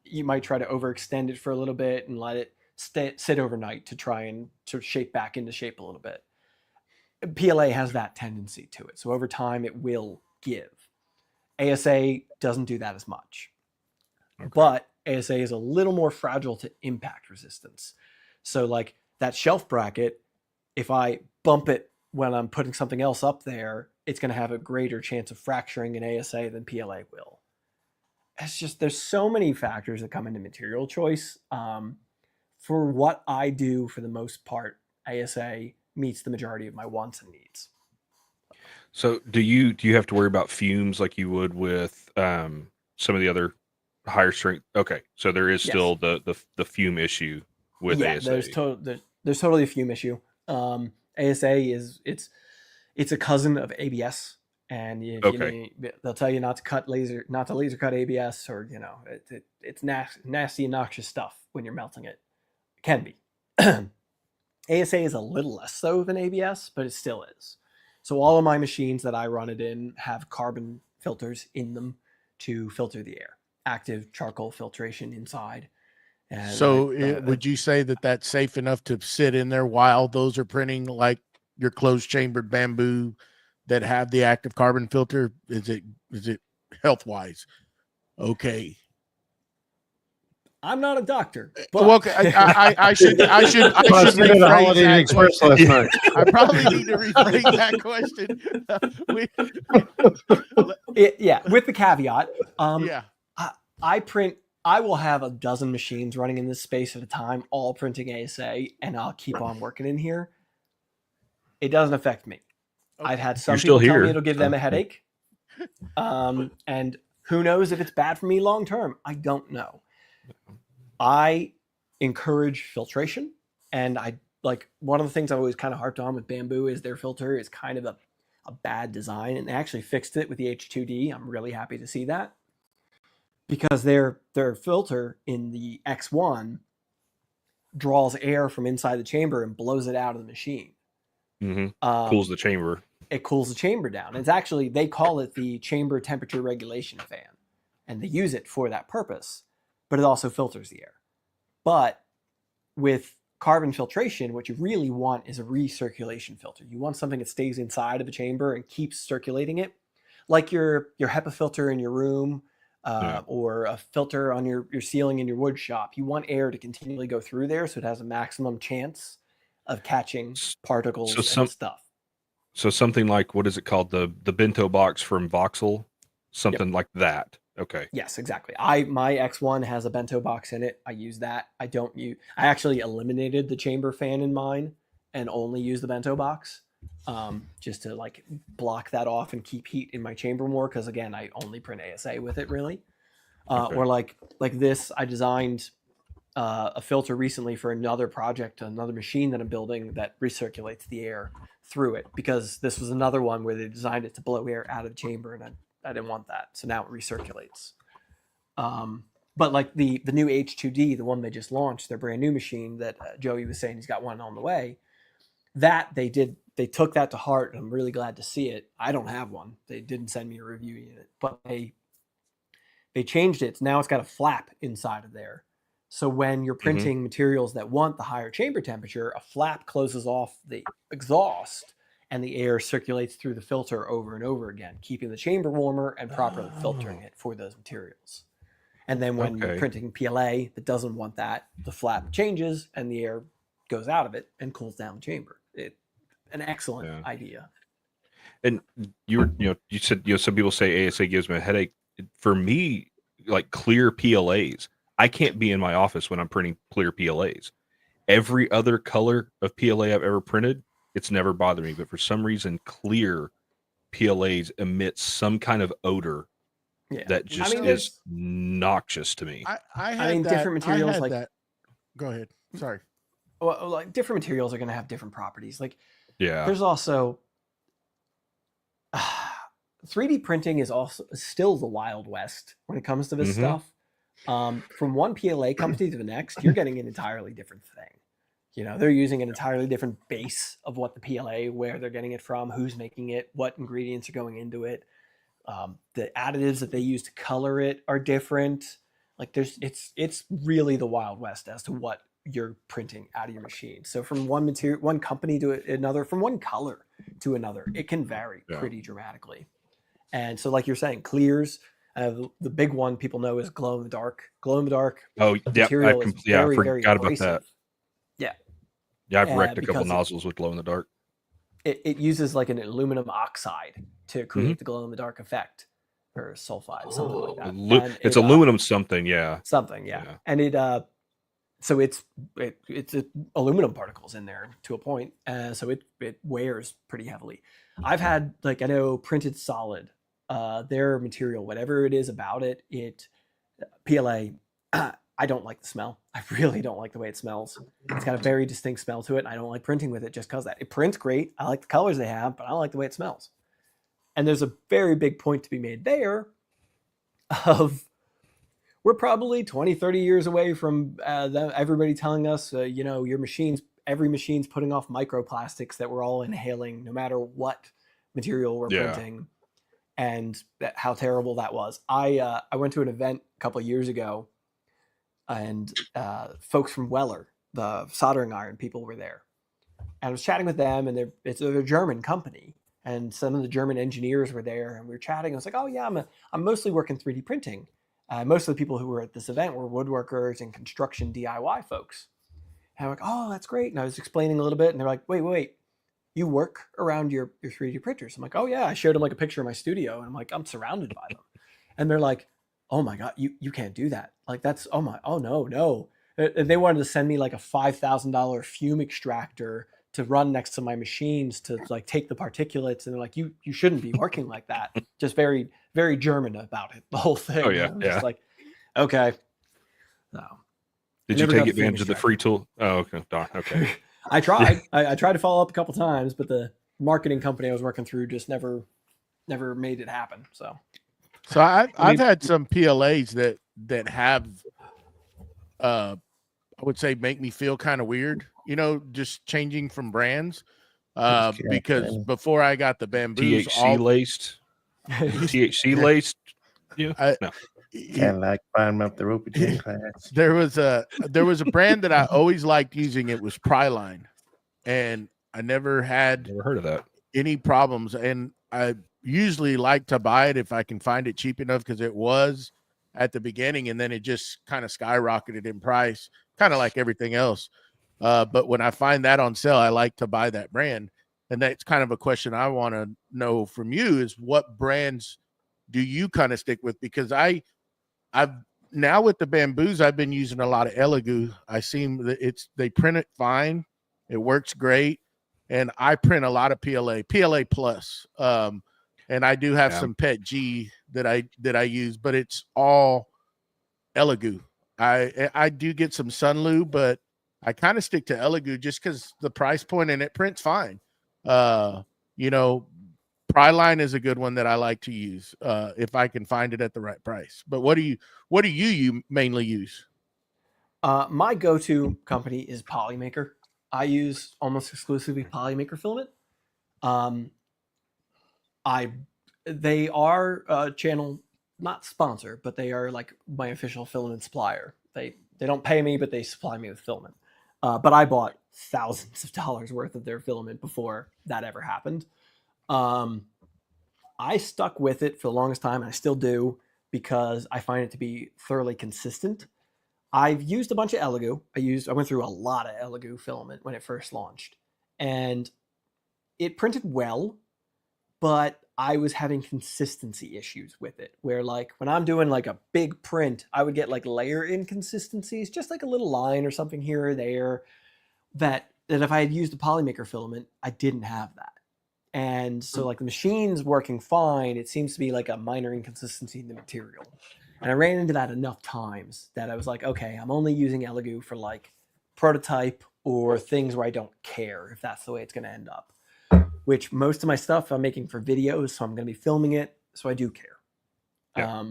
you might try to overextend it for a little bit and let it sit overnight to try and to shape back into shape a little bit. PLA has that tendency to it. So over time it will give. ASA doesn't do that as much. But ASA is a little more fragile to impact resistance. So like that shelf bracket, if I bump it when I'm putting something else up there, it's going to have a greater chance of fracturing in ASA than PLA will. It's just, there's so many factors that come into material choice. For what I do, for the most part, ASA meets the majority of my wants and needs. So do you have to worry about fumes like you would with some of the other higher strength. Okay, so there is Yes. still the fume issue with ASA. There's totally a fume issue. ASA is it's a cousin of ABS, and they'll tell you not to laser cut ABS, or it's nasty, noxious stuff when you're melting it. It can be. ASA is a little less so than ABS, but it still is. So all of my machines that I run it in have carbon filters in them to filter the air. Active charcoal filtration inside. And so would you say that that's safe enough to sit in there while those are printing, like your closed chambered bamboo that have the active carbon filter? Is it health wise okay? I'm not a doctor, but Well, okay, I should rephrase Holiday Inn that Express question. last night. I probably need to rephrase that question. With the caveat, Yeah. I will have a dozen machines running in this space at a time, all printing ASA, and I'll keep on working in here. It doesn't affect me. Okay. I've had some You're still people tell me here, it'll give them a headache. And who knows if it's bad for me long term? I don't know. I encourage filtration, and I like one of the things I've always kind of harped on with bamboo is their filter is kind of a bad design, and they actually fixed it with the H2D. I'm really happy to see that, because their filter in the X1 draws air from inside the chamber and blows it out of the machine. Cools the chamber. It cools the chamber down. It's actually, they call it the chamber temperature regulation fan, and they use it for that purpose, but it also filters the air. But with carbon filtration, what you really want is a recirculation filter. You want something that stays inside of the chamber and keeps circulating it, like your HEPA filter in your room, or a filter on your ceiling in your wood shop. You want air to continually go through there so it has a maximum chance of catching particles and stuff. So something like, what is it called? The bento box from Voxel? Something like that. Okay. Yes, exactly. My X1 has a bento box in it. I use that. I actually eliminated the chamber fan in mine and only use the bento box, just to like block that off and keep heat in my chamber more. Cause again, I only print ASA with it really. Or like this, I designed a filter recently for another project, another machine that I'm building that recirculates the air through it, because this was another one where they designed it to blow air out of the chamber, and I didn't want that. So now it recirculates. But like the new H2D, the one they just launched, their brand new machine that Joey was saying he's got one on the way, that they took that to heart, and I'm really glad to see it. I don't have one. They didn't send me a review unit, but they changed it. Now it's got a flap inside of there. So when you're printing materials that want the higher chamber temperature, a flap closes off the exhaust and the air circulates through the filter over and over again, keeping the chamber warmer and properly filtering it for those materials. And then when you're printing PLA that doesn't want that, the flap changes and the air goes out of it and cools down the chamber. An excellent idea. And you said, some people say ASA gives me a headache. For me, like clear PLAs, I can't be in my office when I'm printing clear PLAs. Every other color of PLA I've ever printed, it's never bothered me. But for some reason, clear PLAs emit some kind of odor that just is noxious to me. I mean, different materials like that. Go ahead. Sorry. Well, like different materials are going to have different properties. Like, there's also 3D printing is also still the Wild West when it comes to this stuff. From one PLA company to the next, you're getting an entirely different thing. They're using an entirely different base of what the PLA, where they're getting it from, who's making it, what ingredients are going into it. The additives that they use to color it are different. Like it's really the Wild West as to what you're printing out of your machine. So from one company to another, from one color to another, it can vary pretty dramatically. And so, like you're saying, clears. The big one people know is glow in the dark. Glow in the dark. Oh, yeah. I forgot about that. Yeah, I've wrecked a couple nozzles with glow in the dark. It uses like an aluminum oxide to create the glow in the dark effect, or sulfide, something like that. It's aluminum something, something, and so it's aluminum particles in there to a point, so it wears pretty heavily. I've had, like, I know Printed Solid, their material, whatever it is about it PLA, I don't like the smell. I really don't like the way it smells. It's got a very distinct smell to it. And I don't like printing with it just because that. It prints great. I like the colors they have, but I don't like the way it smells. And there's a very big point to be made there of we're probably 20, 30 years away from everybody telling us, your machines, every machine's putting off microplastics that we're all inhaling no matter what material we're printing, and how terrible that was. I went to an event a couple of years ago, and folks from Weller, the soldering iron people, were there. And I was chatting with them, and it's a German company. And some of the German engineers were there, and we were chatting. I was like, oh yeah, I'm mostly working 3D printing. Most of the people who were at this event were woodworkers and construction DIY folks. And I'm like, oh, that's great. And I was explaining a little bit, and they're like, wait, you work around your 3D printers? I'm like, oh yeah. I showed them like a picture of my studio, and I'm like, I'm surrounded by them. And they're like, oh my God, you can't do that. Like that's, oh no. And they wanted to send me like a $5,000 fume extractor to run next to my machines to like take the particulates. And they're like, you shouldn't be working like that. Just very, very German about it, the whole thing. Oh yeah. Just like, okay. No. Did you take advantage of the free tool? Oh, okay. Okay. I tried. I tried to follow up a couple times, but the marketing company I was working through just never made it happen. So I've had some PLAs that have, I would say, make me feel kind of weird, just changing from brands. Because before I got the bamboos, THC laced. Yeah. No. Kind of like climbing up the rope chain class. There was a brand that I always liked using. It was Pryline, and I never heard of that. Any problems. And I usually like to buy it if I can find it cheap enough, because it was at the beginning, and then it just kind of skyrocketed in price, kind of like everything else. But when I find that on sale, I like to buy that brand. And that's kind of a question I want to know from you is what brands do you kind of stick with? Because I've now with the bamboos, I've been using a lot of Elegoo. I seem that they print it fine. It works great. And I print a lot of PLA plus. And I do have some Pet G that I use, but it's all Elegoo. I do get some Sunloo, but I kind of stick to Elegoo just because the price point, and it prints fine. Pryline is a good one that I like to use if I can find it at the right price. But what do you mainly use? My go-to company is Polymaker. I use almost exclusively Polymaker filament. They are a channel, not sponsor, but they are like my official filament supplier. They don't pay me, but they supply me with filament. But I bought thousands of dollars worth of their filament before that ever happened. I stuck with it for the longest time, and I still do, because I find it to be thoroughly consistent. I've used a bunch of Elegoo. I went through a lot of Elegoo filament when it first launched, and it printed well, but I was having consistency issues with it, where like when I'm doing like a big print, I would get like layer inconsistencies, just like a little line or something here or there, that if I had used a Polymaker filament, I didn't have that. And so like the machine's working fine, it seems to be like a minor inconsistency in the material. And I ran into that enough times that I was like, okay, I'm only using Elegoo for like prototype or things where I don't care if that's the way it's going to end up. Which most of my stuff I'm making for videos, so I'm going to be filming it, so I do care. Yeah.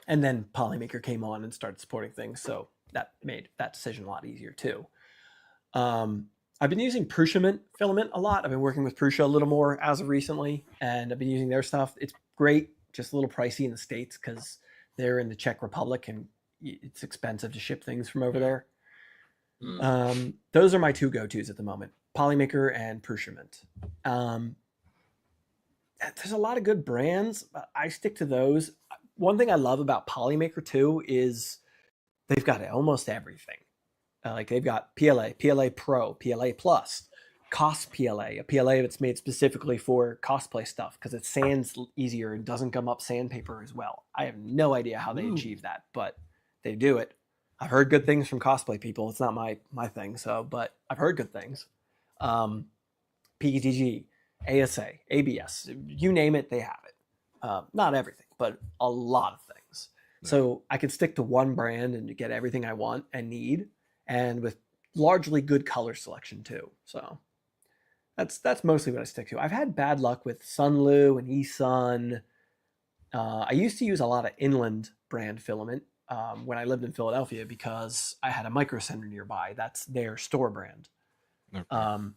And then Polymaker came on and started supporting things, so that made that decision a lot easier too. I've been using Prussiament filament a lot. I've been working with Prusa a little more as of recently, and I've been using their stuff. It's great, just a little pricey in the States because they're in the Czech Republic and it's expensive to ship things from over there. Those are my two go-tos at the moment, Polymaker and Prussiament. There's a lot of good brands, but I stick to those. One thing I love about Polymaker too is they've got almost everything. Like they've got PLA, PLA Pro, PLA Plus, Cos PLA, a PLA that's made specifically for cosplay stuff because it sands easier and doesn't gum up sandpaper as well. I have no idea how they achieve that, but they do it. I've heard good things from cosplay people. It's not my thing, but I've heard good things. PETG, ASA, ABS, you name it, they have it. Not everything, but a lot of things. So I could stick to one brand and get everything I want and need, and with largely good color selection too. So that's mostly what I stick to. I've had bad luck with Sunlu and eSun. I used to use a lot of Inland brand filament when I lived in Philadelphia because I had a Micro Center nearby. That's their store brand. Okay.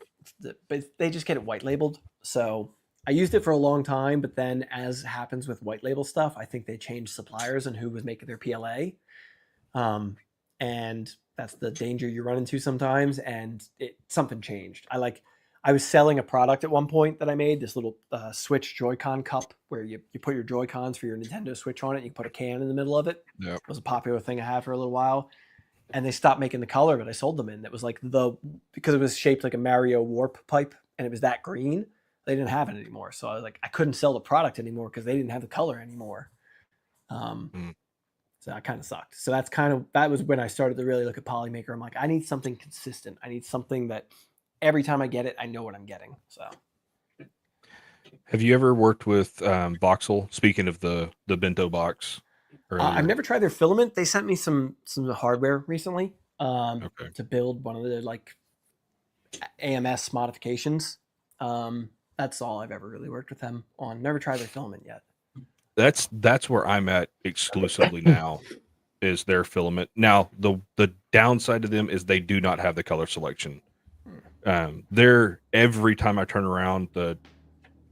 But they just get it white labeled. So I used it for a long time, but then as happens with white label stuff, I think they changed suppliers and who was making their PLA. And that's the danger you run into sometimes. And something changed. I was selling a product at one point that I made, this little Switch Joy-Con cup where you put your Joy-Cons for your Nintendo Switch on it. And you put a can in the middle of it. Yep. It was a popular thing I had for a little while. And they stopped making the color that I sold them in. That was like because it was shaped like a Mario Warp pipe and it was that green. They didn't have it anymore. So I was like, I couldn't sell the product anymore because they didn't have the color anymore. So that kind of sucked. So that was when I started to really look at Polymaker. I'm like, I need something consistent. I need something that every time I get it, I know what I'm getting. So have you ever worked with Voxel? Speaking of the bento box, I've never tried their filament. They sent me some hardware recently to build one of the like AMS modifications. That's all I've ever really worked with them on. Never tried their filament yet. That's where I'm at exclusively now, is their filament. Now the downside to them is they do not have the color selection. They're every time I turn around,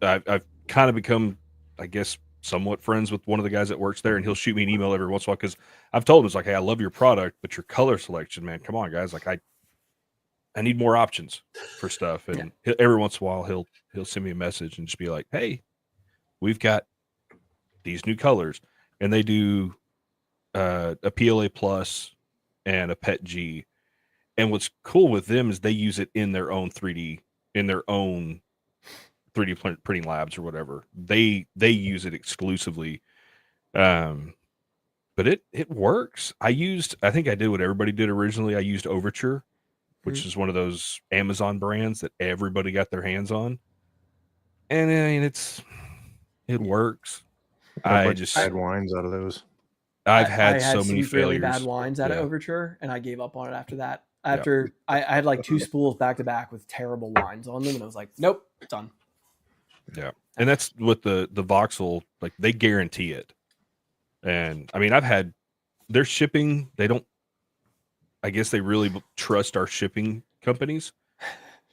I've kind of become, I guess, somewhat friends with one of the guys that works there, and he'll shoot me an email every once in a while because I've told him, it's like, hey, I love your product, but your color selection, man, come on, guys, like I need more options for stuff. And every once in a while he'll send me a message and just be like, hey, we've got these new colors, and they do a PLA Plus and a PET G. And what's cool with them is they use it in their own 3D printing labs or whatever. They use it exclusively. But it works. I think I did what everybody did originally. I used Overture, which is one of those Amazon brands that everybody got their hands on. And I mean, it works. I just had wines out of those. I've had so many failures. Really bad wines out of Overture, and I gave up on it after that. I had like 2 spools back to back with terrible wines on them, and I was like, nope, done. Yeah, and that's with the Voxel, like they guarantee it. And I mean, I've had their shipping. I guess they really trust our shipping companies,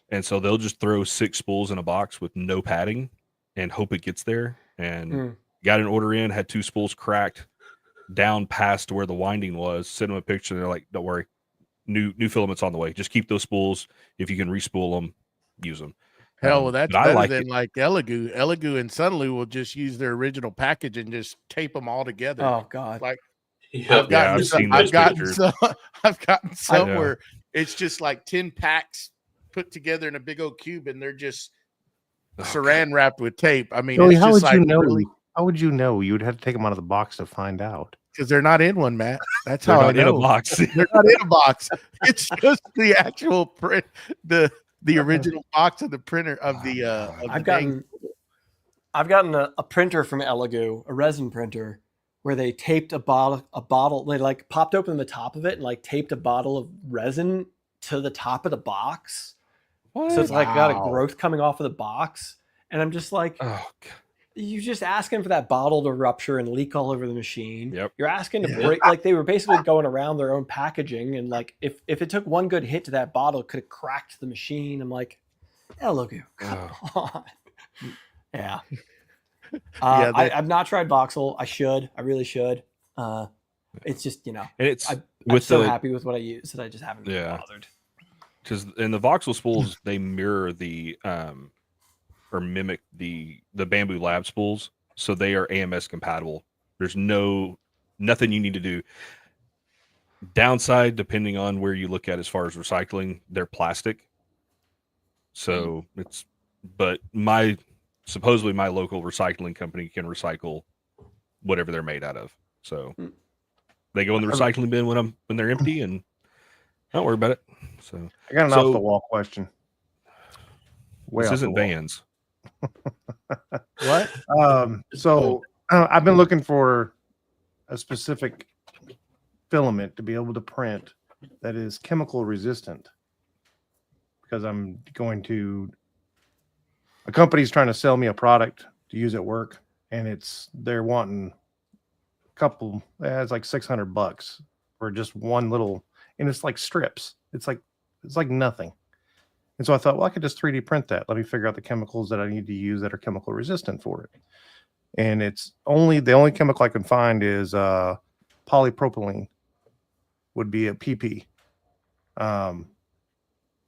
and so they'll just throw 6 spools in a box with no padding and hope it gets there. And got an order in, had 2 spools cracked down past where the winding was. Sent them a picture. And they're like, don't worry, new filaments on the way. Just keep those spools. If you can respool them, use them. Hell, well, that's better than like Elegoo. Elegoo and Sunlu will just use their original package and just tape them all together. Oh God! Like I've gotten some where it's just like 10 packs put together in a big old cube, and they're just saran wrapped with tape. I mean, Joey, it's how just would like you know? really, how would you know? You would have to take them out of the box to find out. because they're not in one, Matt. That's how I know. In a box. They're not in a box. It's just the actual print, the original box of the printer of the. I've gotten a printer from Elegoo, a resin printer, where they taped a bottle. They like popped open the top of it and like taped a bottle of resin to the top of the box. What? So it's like got a growth coming off of the box, and I'm just like, you're just asking for that bottle to rupture and leak all over the machine. Yep. You're asking to break, like they were basically going around their own packaging, and like if it took one good hit to that bottle, it could have cracked the machine. I'm like, Elegoo, come on. Yeah. I've not tried Voxel. I should. I really should. It's just, and I'm so happy with what I use that I just haven't bothered. Because in the Voxel spools, they mirror the or mimic the Bamboo Lab spools, so they are AMS compatible. There's nothing you need to do. Downside, depending on where you look at as far as recycling, they're plastic. So but supposedly my local recycling company can recycle whatever they're made out of. So they go in the recycling bin when they're empty, and don't worry about it. So I got an off the wall question. This isn't Vans. What? So I've been looking for a specific filament to be able to print that is chemical resistant, because a company's trying to sell me a product to use at work, and they're wanting a couple, it's like $600 for just one little, and it's like strips. It's like nothing. And so I thought, well, I could just 3D print that. Let me figure out the chemicals that I need to use that are chemical resistant for it. And the only chemical I can find is polypropylene would be a PP. Have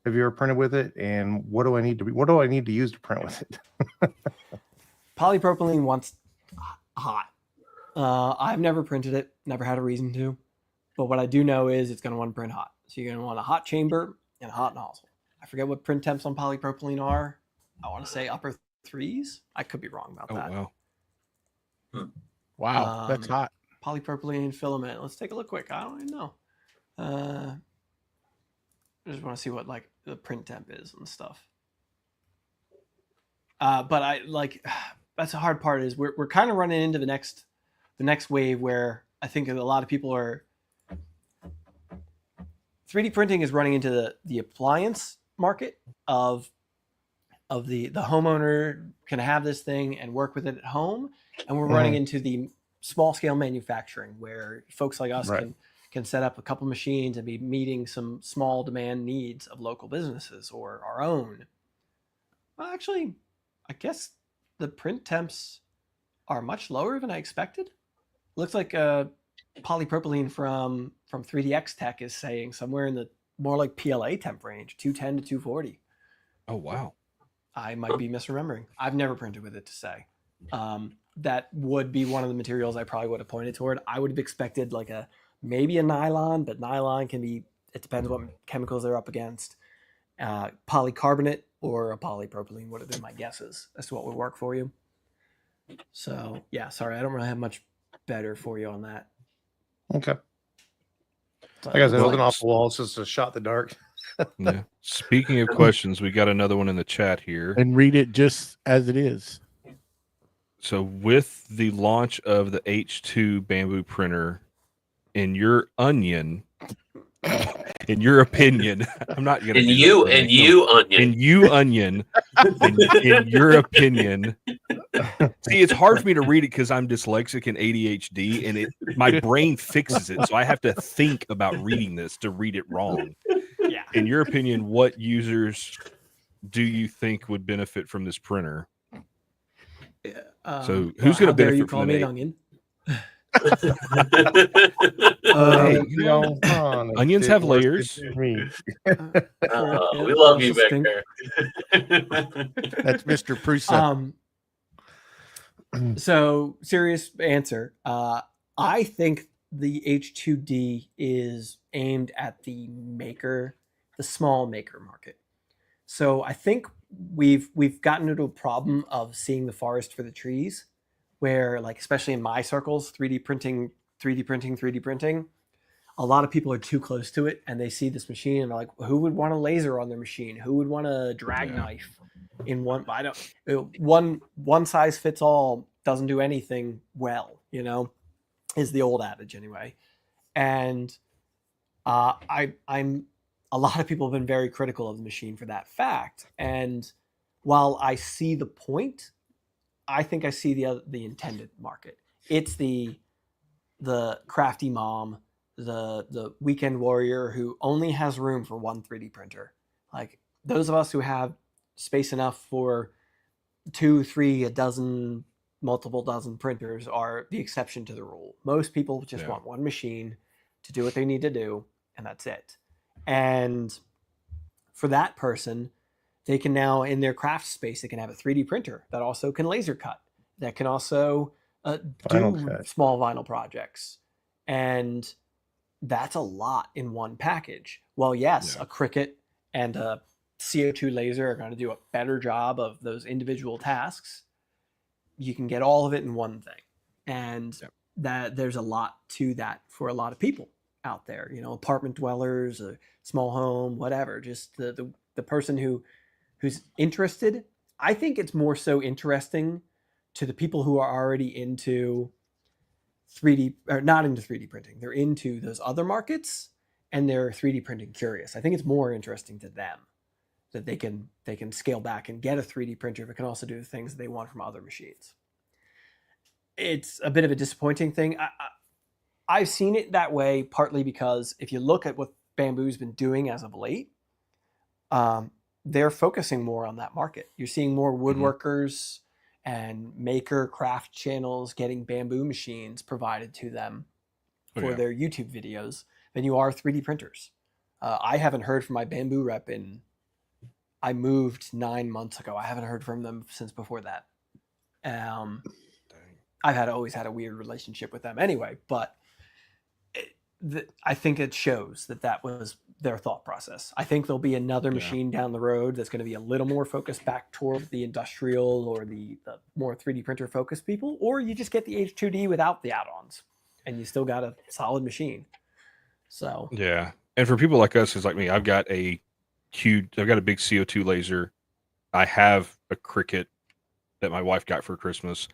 you ever printed with it? And what do I need to use to print with it? Polypropylene wants hot. I've never printed it, never had a reason to. But what I do know is it's going to want to print hot. So you're going to want a hot chamber and a hot nozzle. I forget what print temps on polypropylene are. I want to say upper 3s. I could be wrong about that. Wow. Wow, that's hot. Polypropylene filament. Let's take a look quick. I don't even know. I just want to see what like the print temp is and stuff. But I like that's the hard part is we're kind of running into the next wave where I think a lot of people are 3D printing is running into the appliance market of the homeowner can have this thing and work with it at home, and we're running into the small scale manufacturing where folks like us can set up a couple machines and be meeting some small demand needs of local businesses or our own. Well, actually, I guess the print temps are much lower than I expected. Looks like polypropylene from 3DX Tech is saying somewhere in the more like PLA temp range, 210 to 240. Oh, wow. I might be misremembering. I've never printed with it to say. That would be one of the materials I probably would have pointed toward. I would have expected like maybe a nylon, but nylon can be, it depends what chemicals they're up against. Polycarbonate or a polypropylene would have been my guesses as to what would work for you. So yeah, sorry, I don't really have much better for you on that. Okay. But Like I said, it was an Right. awful wall. It's just a shot in the dark. Yeah. Speaking of questions, we got another one in the chat here. And read it just as it is. So, with the launch of the H2 bamboo printer, in your opinion, I'm not going to. In you onion. In your opinion. See, it's hard for me to read it because I'm dyslexic and ADHD, and my brain fixes it, so I have to think about reading this to read it wrong. Yeah. In your opinion, what users do you think would benefit from this printer? So who's going to benefit you from call the me an name? onion? Hey, you know, onions have layers. Me. We love you back there. That's Mr. Prusa. So serious answer. I think the H2D is aimed at the small maker market. So I think we've gotten into a problem of seeing the forest for the trees, where like especially in my circles, 3D printing. A lot of people are too close to it, and they see this machine and they're like, "Who would want a laser on their machine? Who would want a drag knife in one?" One size fits all doesn't do anything well, is the old adage anyway. And I'm a lot of people have been very critical of the machine for that fact. And while I see the point, I think I see the intended market. It's the crafty mom, the weekend warrior who only has room for one 3D printer. Like those of us who have space enough for 2, 3, a dozen, multiple dozen printers are the exception to the rule. Most people just want one machine to do what they need to do, and that's it. And for that person, they can now, in their craft space, they can have a 3D printer that also can laser cut, that can also do small vinyl projects. And that's a lot in one package. Well, yes, a Cricut and a CO2 laser are going to do a better job of those individual tasks. You can get all of it in one thing. And that there's a lot to that for a lot of people out there, apartment dwellers, a small home, whatever, just the person who's interested. I think it's more so interesting to the people who are already into 3D or not into 3D printing. They're into those other markets and they're 3D printing curious. I think it's more interesting to them that they can scale back and get a 3D printer, but can also do the things they want from other machines. It's a bit of a disappointing thing. I've seen it that way partly because if you look at what Bamboo's been doing as of late, they're focusing more on that market. You're seeing more woodworkers and maker craft channels getting Bamboo machines provided to them for their YouTube videos than you are 3D printers. I haven't heard from my Bamboo rep I moved 9 months ago. I haven't heard from them since before that. I've always had a weird relationship with them anyway, but I think it shows that was their thought process. I think there'll be another machine down the road that's going to be a little more focused back toward the industrial or the more 3D printer focused people, or you just get the H2D without the add-ons and you still got a solid machine. So yeah. And for people like us, who's like me, I've got a big CO2 laser. I have a Cricut that my wife got for Christmas.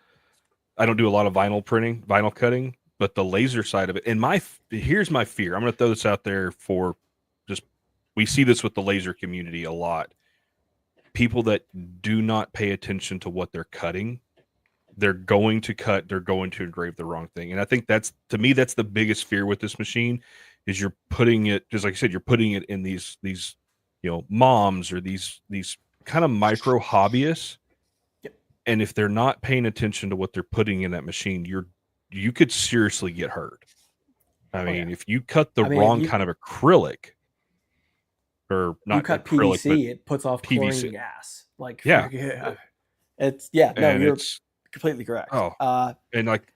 I don't do a lot of vinyl cutting, but the laser side of it, and here's my fear. I'm going to throw this out there for we see this with the laser community a lot. People that do not pay attention to what they're cutting, they're going to engrave the wrong thing. And I think that's the biggest fear with this machine is you're putting it, just like I said, you're putting it in these moms or these kind of micro hobbyists. Yep. And if they're not paying attention to what they're putting in that machine, you could seriously get hurt. I mean, if you cut the wrong kind of acrylic, or not you cut acrylic, PVC, it puts off PVC. chlorine gas. Like, yeah. It's you're completely correct. And like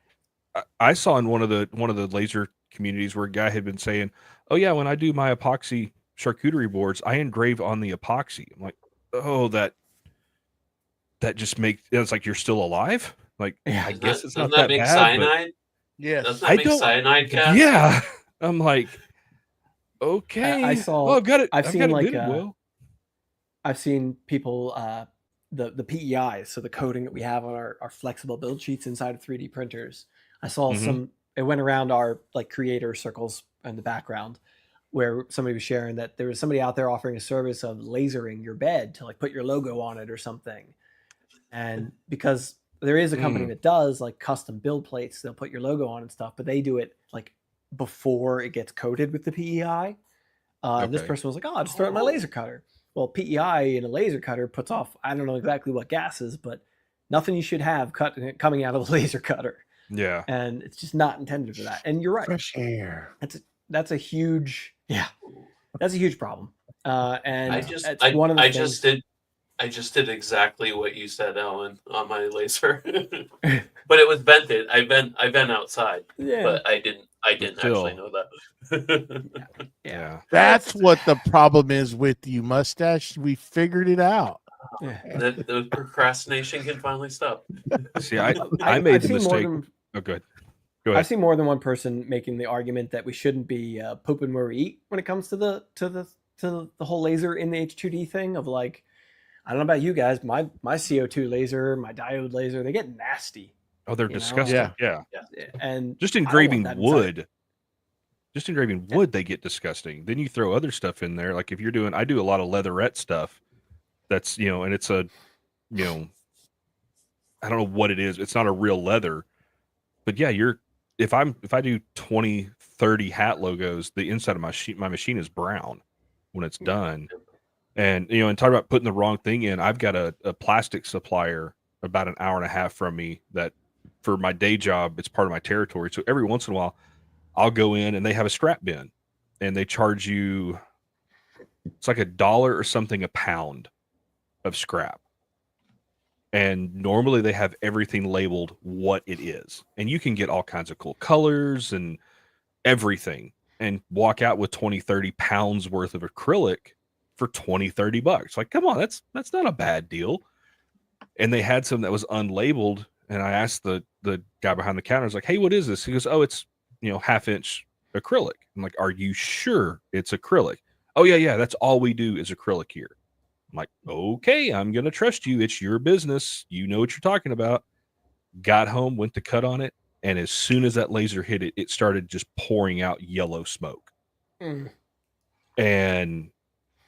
I saw in one of the laser communities where a guy had been saying, "Oh yeah, when I do my epoxy charcuterie boards, I engrave on the epoxy." I'm like, "Oh, that just makes it's like you're still alive." Like, I guess it's not that make bad. Cyanide? Yes. Doesn't that make cyanide gas? Yeah. I'm like, okay. I saw. Oh, I've got it. I've seen like I've seen people the PEI, so the coding that we have on our flexible build sheets inside of 3D printers. I saw it went around our like creator circles in the background where somebody was sharing that there was somebody out there offering a service of lasering your bed to like put your logo on it or something. And because there is a company that does like custom build plates, they'll put your logo on and stuff, but they do it like before it gets coated with the PEI. And this person was like, "Oh, I'll just throw it in my laser cutter." Well, PEI in a laser cutter puts off, I don't know exactly what gases, but nothing you should have coming out of a laser cutter. Yeah. And it's just not intended for that. And you're right. Fresh air. That's a huge problem. And I just did exactly what you said, Alan, on my laser, but it was vented. I vent outside, but I didn't actually know that. Yeah. That's what the problem is with you, Mustache. We figured it out. The procrastination can finally stop. See, I made the mistake. Good. Go ahead. I've seen more than one person making the argument that we shouldn't be pooping where we eat when it comes to the whole laser in the H2D thing of like, I don't know about you guys, my CO2 laser, my diode laser, they get nasty. Oh, they're disgusting. Yeah. And just engraving wood. Just engraving wood, they get disgusting. Then you throw other stuff in there. Like if you're I do a lot of leatherette stuff. That's, and it's a, I don't know what it is. It's not a real leather. But yeah, if I do 20, 30 hat logos, the inside of my machine is brown when it's done. And, and talk about putting the wrong thing in, I've got a plastic supplier about an hour and a half from me that for my day job, it's part of my territory. So every once in a while, I'll go in and they have a scrap bin and they charge you, it's like $1 or something a pound of scrap. And normally they have everything labeled what it is. And you can get all kinds of cool colors and everything and walk out with 20, 30 pounds worth of acrylic for $20-$30. Like, come on, that's not a bad deal. And they had some that was unlabeled. And I asked the guy behind the counter, I was like, "Hey, what is this?" He goes, "Oh, it's, 1/2-inch acrylic." I'm like, "Are you sure it's acrylic?" "Oh, yeah, that's all we do is acrylic here." I'm like, "Okay, I'm going to trust you. It's your business. You know what you're talking about." Got home, went to cut on it. And as soon as that laser hit it, it started just pouring out yellow smoke. Mm. And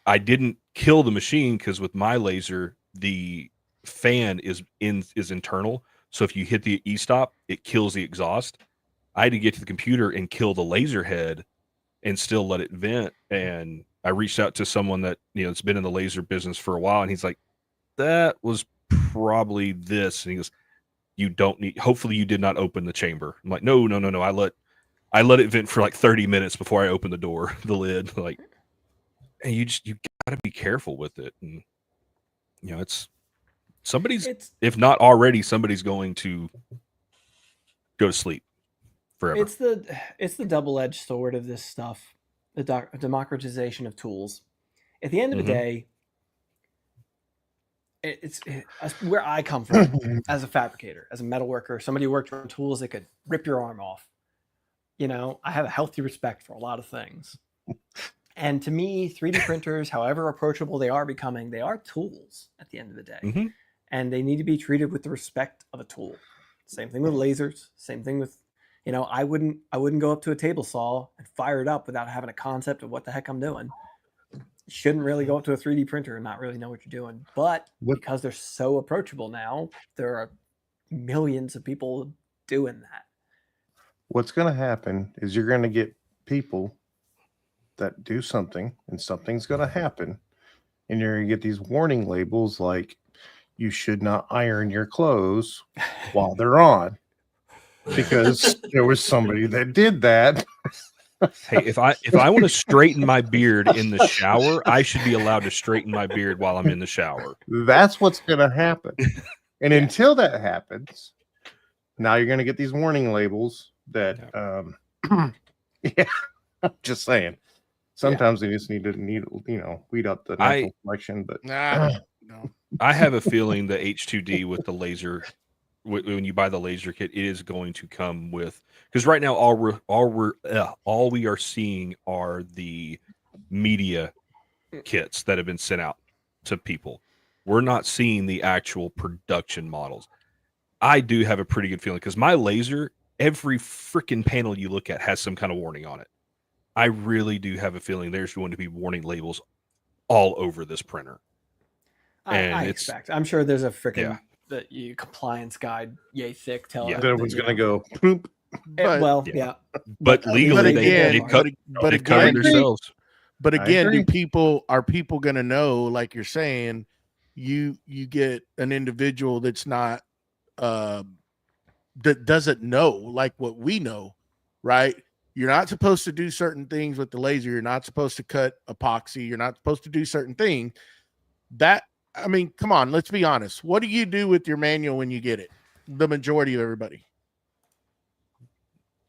I didn't kill the machine because with my laser, the fan is internal. So if you hit the e-stop, it kills the exhaust. I had to get to the computer and kill the laser head and still let it vent. And I reached out to someone that, it's been in the laser business for a while. And he's like, that was probably this. And he goes, you don't need, hopefully you did not open the chamber. I'm like, no. I let it vent for like 30 minutes before I opened the door, the lid. Like, and you gotta be careful with it. And, it's if not already, somebody's going to go to sleep forever. It's the double-edged sword of this stuff, the democratization of tools. At the end of the day, it's where I come from as a fabricator, as a metal worker, somebody who worked on tools that could rip your arm off. I have a healthy respect for a lot of things. And to me, 3D printers, however approachable they are becoming, they are tools at the end of the day. And they need to be treated with the respect of a tool. Same thing with lasers. Same thing with, I wouldn't go up to a table saw and fire it up without having a concept of what the heck I'm doing. You shouldn't really go up to a 3D printer and not really know what you're doing. But because they're so approachable now, there are millions of people doing that. What's going to happen is you're going to get people that do something and something's going to happen, and you're going to get these warning labels like you should not iron your clothes while they're on because there was somebody that did that. Hey, if I want to straighten my beard in the shower, I should be allowed to straighten my beard while I'm in the shower. That's what's going to happen. And until that happens, now you're going to get these warning labels that just saying. Sometimes they just need weed up the natural selection. But no. I have a feeling the H2D with the laser, when you buy the laser kit, it is going to come with, because right now all we are seeing are the media kits that have been sent out to people. We're not seeing the actual production models. I do have a pretty good feeling because my laser, every freaking panel you look at has some kind of warning on it. I really do have a feeling there's going to be warning labels all over this printer. I expect. I'm sure there's a freaking compliance guide yay thick telling that everyone's going to go poop. But legally they cover themselves. But again, are people going to know, like you're saying, you get an individual that's not that doesn't know like what we know, right? You're not supposed to do certain things with the laser. You're not supposed to cut epoxy. You're not supposed to do certain things. Come on, let's be honest. What do you do with your manual when you get it? The majority of everybody.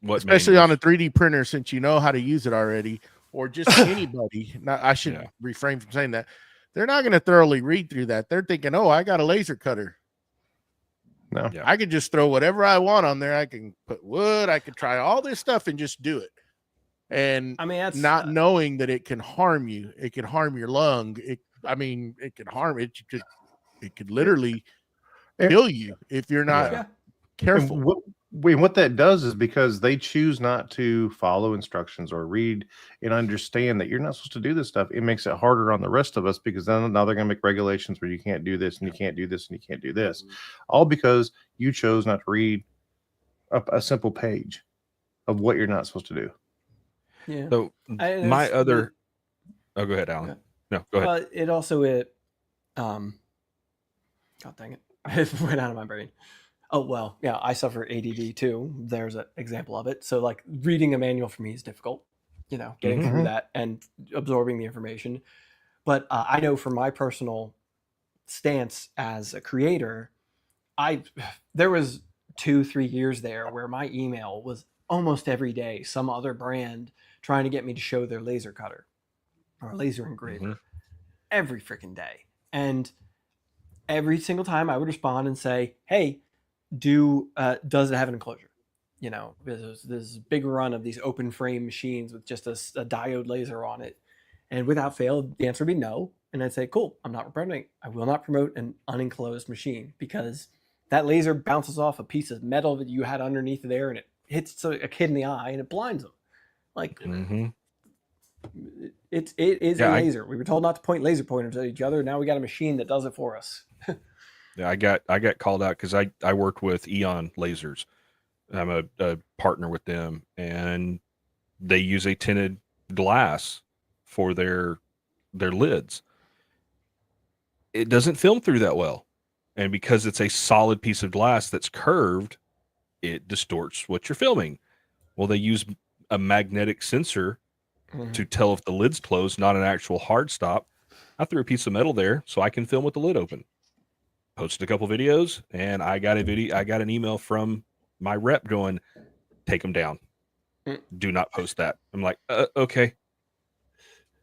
Especially on a 3D printer, since you know how to use it already, or just anybody. Now, I should refrain from saying that. They're not going to thoroughly read through that. They're thinking, oh, I got a laser cutter. No, I could just throw whatever I want on there. I can put wood. I could try all this stuff and just do it. And that's not knowing that it can harm you. It can harm your lung. It can harm it. It could literally kill you if you're not careful. What that does is because they choose not to follow instructions or read and understand that you're not supposed to do this stuff. It makes it harder on the rest of us because then now they're going to make regulations where you can't do this and you can't do this and you can't do this, all because you chose not to read a simple page of what you're not supposed to do. Yeah. So go ahead, Alan. No, go ahead. It also God dang it, it went out of my brain. Oh, well, yeah, I suffer ADD too. There's an example of it. So like reading a manual for me is difficult, getting through that and absorbing the information. But I know from my personal stance as a creator, there was 2-3 years there where my email was almost every day, some other brand trying to get me to show their laser cutter or laser engraver every freaking day. And every single time I would respond and say, hey, does it have an enclosure? There's this big run of these open frame machines with just a diode laser on it, and without fail the answer would be no. And I'd say, cool, I will not promote an unenclosed machine because that laser bounces off a piece of metal that you had underneath there, and it hits a kid in the eye and it blinds them. Like it is a laser. We were told not to point laser pointers at each other. Now we got a machine that does it for us. Yeah, I got called out because I worked with Eon Lasers. I'm a partner with them, and they use a tinted glass for their lids. It doesn't film through that well, and because it's a solid piece of glass that's curved, it distorts what you're filming. Well, they use a magnetic sensor to tell if the lid's closed, not an actual hard stop. I threw a piece of metal there so I can film with the lid open. Posted a couple videos, and I got an email from my rep going, take them down. Do not post that. I'm like, okay.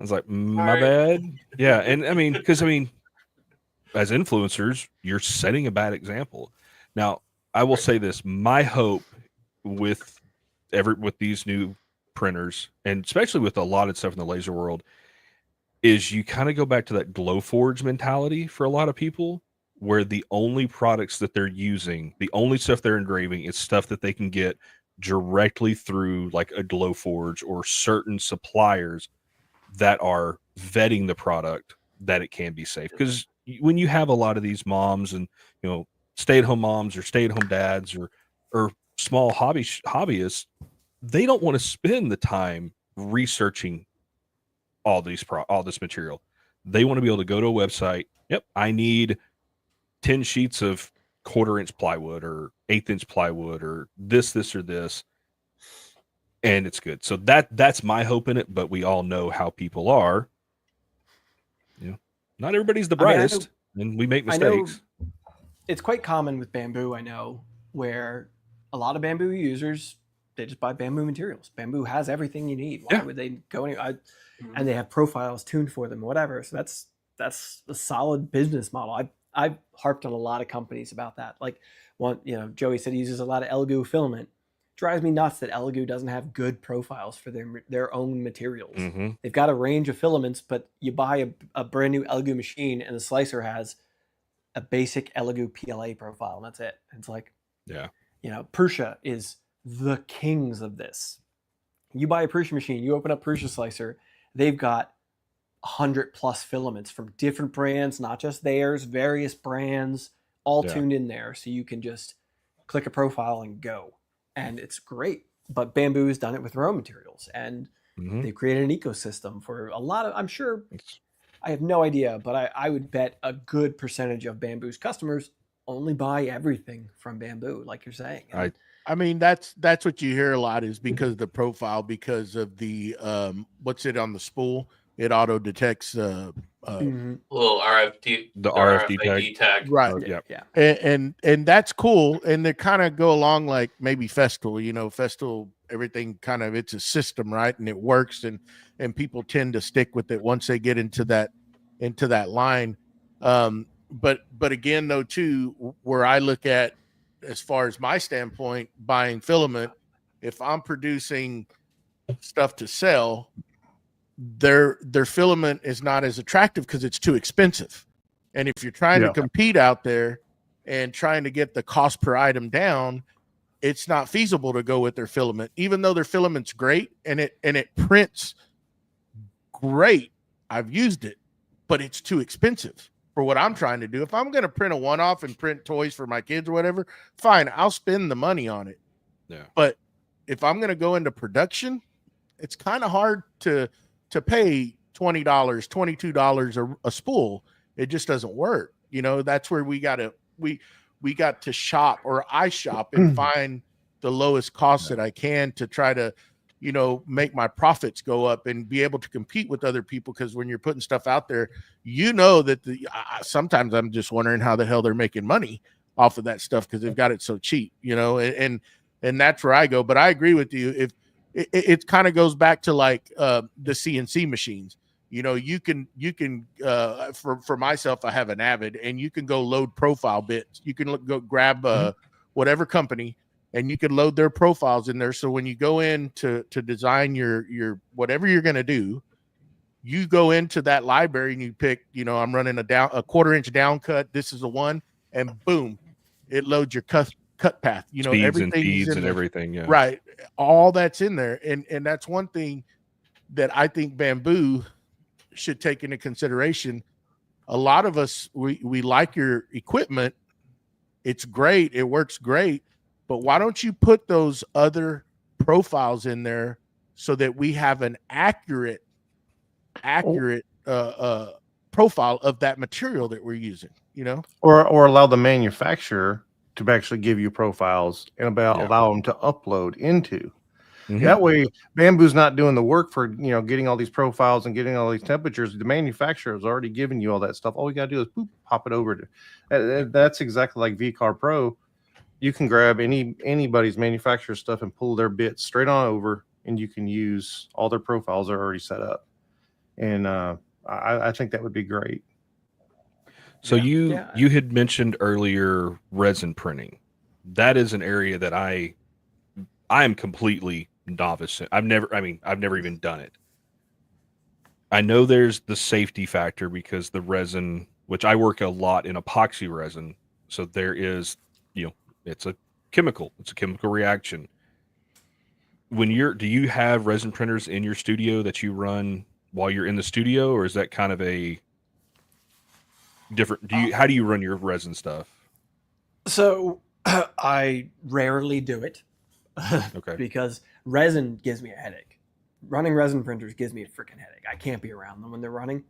I was like, my bad. Yeah. And because as influencers, you're setting a bad example. Now, I will say this, my hope with these new printers, and especially with a lot of stuff in the laser world, is you kind of go back to that Glowforge mentality for a lot of people, where the only products that they're using, the only stuff they're engraving is stuff that they can get directly through like a Glowforge or certain suppliers that are vetting the product that it can be safe. Because when you have a lot of these moms and, stay-at-home moms or stay-at-home dads or small hobbyists, they don't want to spend the time researching all this material. They want to be able to go to a website. Yep, I need 10 sheets of 1/4 inch plywood or 1/8 inch plywood or this or this, and it's good. So that's my hope in it. But we all know how people are. Not everybody's the brightest, and we make mistakes. It's quite common with bamboo, I know, where a lot of bamboo users, they just buy bamboo materials. Bamboo has everything you need. Why would they go anywhere? And they have profiles tuned for them, whatever. So that's a solid business model. I've harped on a lot of companies about that. Like Joey said he uses a lot of Elegoo filament. Drives me nuts that Elegoo doesn't have good profiles for their own materials. They've got a range of filaments, but you buy a brand new Elegoo machine and the slicer has a basic Elegoo PLA profile, and that's it. And it's like, Prusa is the kings of this. You buy a Prusa machine, you open up Prusa slicer, they've got 100+ filaments from different brands, not just theirs, various brands, all tuned in there. So you can just click a profile and go. And it's great. But Bamboo's done it with their own materials. And they've created an ecosystem for a lot of, I'm sure, I have no idea, but I would bet a good percentage of Bamboo's customers only buy everything from Bamboo, like you're saying. That's what you hear a lot, is because of the profile, because of the what's it on the spool? It auto detects little RFD, the RFD tag. Right. And that's cool. And they kind of go along like maybe Festool, Festool, everything kind of, it's a system, right? And it works, and people tend to stick with it once they get into that line. But again, though, too, where I look at, as far as my standpoint, buying filament, if I'm producing stuff to sell, their filament is not as attractive because it's too expensive. And if you're trying to compete out there and trying to get the cost per item down, it's not feasible to go with their filament, even though their filament's great and it prints great. I've used it, but it's too expensive for what I'm trying to do. If I'm going to print a one-off and print toys for my kids or whatever, fine, I'll spend the money on it. Yeah. But if I'm going to go into production, it's kind of hard to pay $20, $22 a spool. It just doesn't work. That's where we got to shop, or I shop and find the lowest cost that I can to try to, make my profits go up and be able to compete with other people. Because when you're putting stuff out there, that sometimes I'm just wondering how the hell they're making money off of that stuff, because they've got it so cheap, and that's where I go. But I agree with you. If it kind of goes back to like the CNC machines, you can for myself, I have an Avid, and you can go load profile bits. You can go grab whatever company, and you can load their profiles in there. So when you go in to design your whatever you're going to do, you go into that library and you pick, I'm running a 1/4 inch down cut. This is the one, and boom, it loads your cut path. You know, Speeds and everything's feeds in and there. everything. Yeah. Right. All that's in there. And that's one thing that I think Bamboo should take into consideration. A lot of us, we like your equipment. It's great. It works great. But why don't you put those other profiles in there so that we have an accurate profile of that material that we're using, you know? Or allow the manufacturer to actually give you profiles and allow them to upload into. That way, Bamboo's not doing the work for, getting all these profiles and getting all these temperatures. The manufacturer has already given you all that stuff. All you got to do is pop it over to. That's exactly like VCar Pro. You can grab anybody's manufacturer stuff and pull their bits straight on over, and you can use all their profiles are already set up. And I think that would be great. So you had mentioned earlier resin printing. That is an area that I am completely novice in. I've never even done it. I know there's the safety factor because the resin, which I work a lot in epoxy resin, so there is, it's a chemical reaction. Do you have resin printers in your studio that you run while you're in the studio, or is that kind of a different? How do you run your resin stuff? So I rarely do it. Okay. Because resin gives me a headache. Running resin printers gives me a freaking headache. I can't be around them when they're running.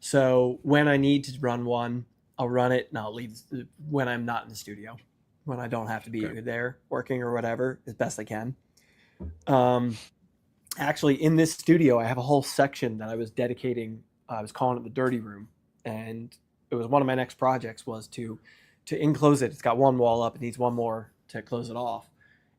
So when I need to run one, I'll run it and I'll leave when I'm not in the studio, when I don't have to be there working or whatever, as best I can. Actually, in this studio, I have a whole section that I was dedicating. I was calling it the dirty room, and it was one of my next projects was to enclose it. It's got one wall up. It needs one more to close it off.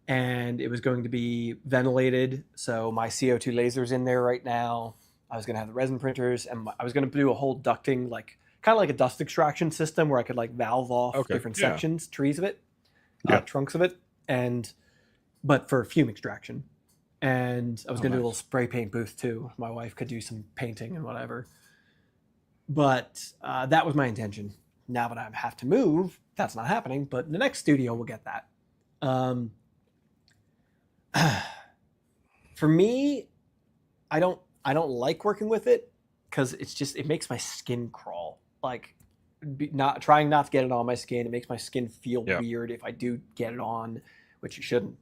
And it was going to be ventilated. So my CO2 laser's in there right now. I was going to have the resin printers, and I was going to do a whole ducting, kind of like a dust extraction system where I could valve off different sections, trees of it, trunks of it, but for fume extraction. And I was going to do a little spray paint booth too. My wife could do some painting and whatever. But that was my intention. Now that I have to move, that's not happening. But in the next studio, we'll get that. For me, I don't like working with it because it makes my skin crawl. Trying not to get it on my skin. It makes my skin feel weird if I do get it on, which you shouldn't.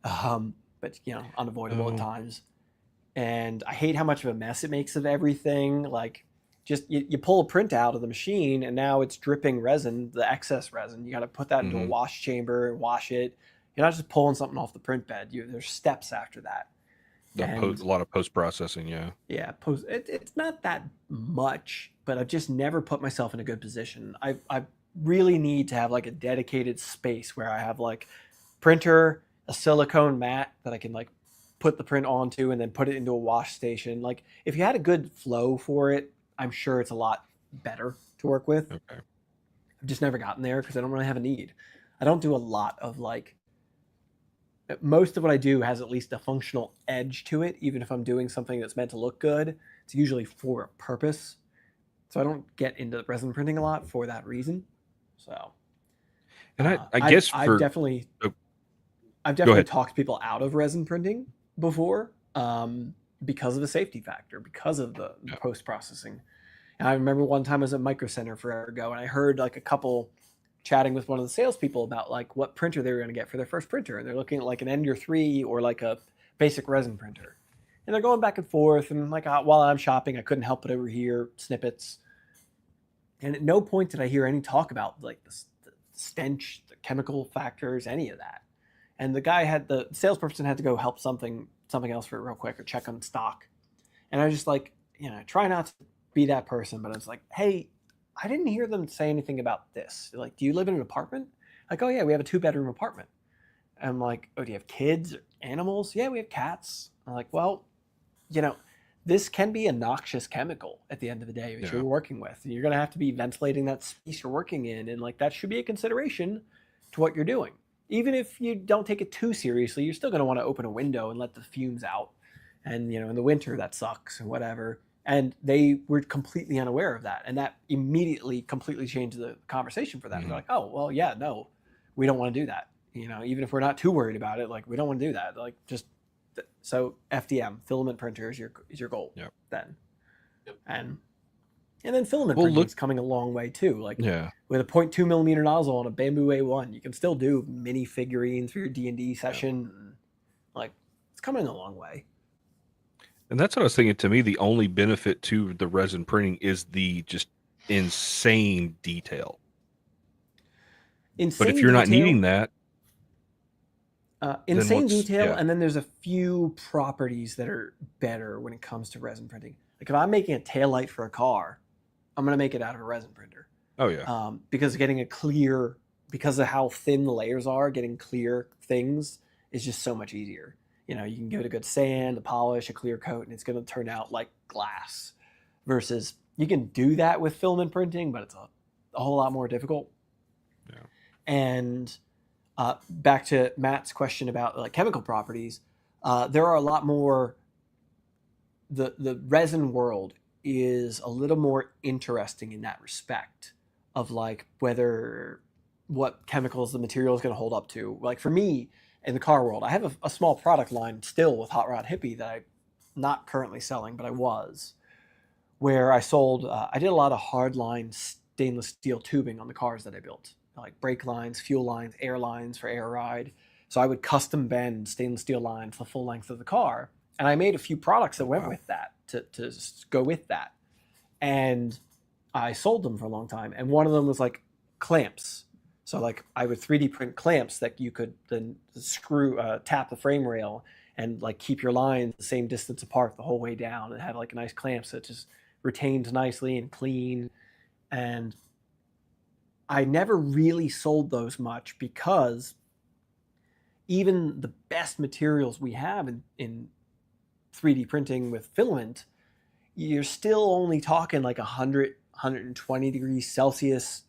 But unavoidable at times. And I hate how much of a mess it makes of everything. Just you pull a print out of the machine and now it's dripping resin, the excess resin. You got to put that into a wash chamber and wash it. You're not just pulling something off the print bed. There's steps after that. A lot of post-processing, yeah. Yeah, it's not that much, but I've just never put myself in a good position. I really need to have a dedicated space where I have printer, a silicone mat that I can put the print onto and then put it into a wash station. If you had a good flow for it, I'm sure it's a lot better to work with. Okay. I've just never gotten there because I don't really have a need. I don't do a lot of most of what I do has at least a functional edge to it. Even if I'm doing something that's meant to look good, it's usually for a purpose. So I don't get into resin printing a lot for that reason. So, and I guess I've definitely talked people out of resin printing before because of the safety factor, because of the post-processing. And I remember one time I was at Micro Center forever ago, and I heard a couple chatting with one of the salespeople about what printer they were going to get for their first printer. And they're looking at an Ender 3 or a basic resin printer. And they're going back and forth. And while I'm shopping, I couldn't help but overhear snippets. And at no point did I hear any talk about the stench, the chemical factors, any of that. And the salesperson had to go help something else for it real quick or check on stock. And I was just try not to be that person, but it's hey, I didn't hear them say anything about this. Do you live in an apartment? Oh yeah, we have a 2-bedroom apartment. I'm oh, do you have kids or animals? Yeah, we have cats. I'm well, this can be a noxious chemical at the end of the day that you're working with. You're going to have to be ventilating that space you're working in. And that should be a consideration to what you're doing. Even if you don't take it too seriously, you're still going to want to open a window and let the fumes out. And, in the winter, that sucks and whatever. And they were completely unaware of that. And that immediately completely changed the conversation for them. They're oh, well, yeah, no, we don't want to do that. Even if we're not too worried about it, like we don't want to do that. Like so FDM, filament printer is your goal. Yep. Then. Yep. And then filament Well, printing is coming a long way too. Like with a 0.2 millimeter nozzle on a Bamboo A1, you can still do mini figurines for your D&D session. Yeah. Like it's coming a long way. And that's what I was thinking. To me, the only benefit to the resin printing is the just insane detail. But if you're not needing that, insane detail, and then there's a few properties that are better when it comes to resin printing. Like if I'm making a taillight for a car, I'm going to make it out of a resin printer. Oh yeah. Because because of how thin the layers are, getting clear things is just so much easier. You can give it a good sand, a polish, a clear coat, and it's going to turn out like glass. Versus you can do that with filament printing, but it's a whole lot more difficult. Yeah. And back to Matt's question about like chemical properties, there are a lot more. The resin world is a little more interesting in that respect of like what chemicals the material is going to hold up to. Like for me in the car world, I have a small product line still with Hot Rod Hippie that I'm not currently selling, but I was, where I sold, I did a lot of hard line stainless steel tubing on the cars that I built, like brake lines, fuel lines, air lines for air ride. So I would custom bend stainless steel lines the full length of the car. And I made a few products that went with that to go with that. And I sold them for a long time. And one of them was like clamps. So like I would 3D print clamps that you could then tap the frame rail and like keep your lines the same distance apart the whole way down and have like a nice clamp that just retains nicely and clean. And I never really sold those much because even the best materials we have in 3D printing with filament, you're still only talking like 100, 120 degrees Celsius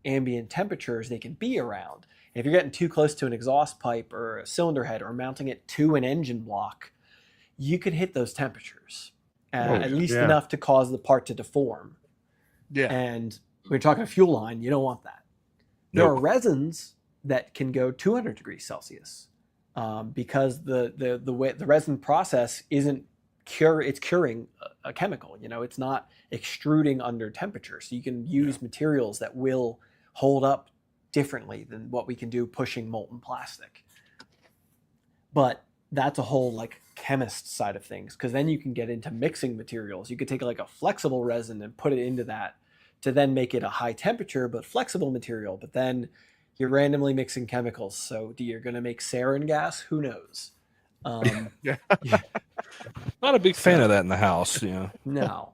ambient temperatures they can be around. And if you're getting too close to an exhaust pipe or a cylinder head or mounting it to an engine block, you could hit those temperatures at least enough to cause the part to deform. Yeah. And when you're talking a fuel line, you don't want that. There are resins that can go 200 degrees Celsius because the way the resin process isn't it's curing a chemical. It's not extruding under temperature. So you can use materials that will hold up differently than what we can do pushing molten plastic. But that's a whole like chemist side of things, because then you can get into mixing materials. You could take like a flexible resin and put it into that to then make it a high temperature but flexible material. But then you're randomly mixing chemicals. So you're going to make sarin gas? Who knows? Yeah. Not a big fan of that in the house. No.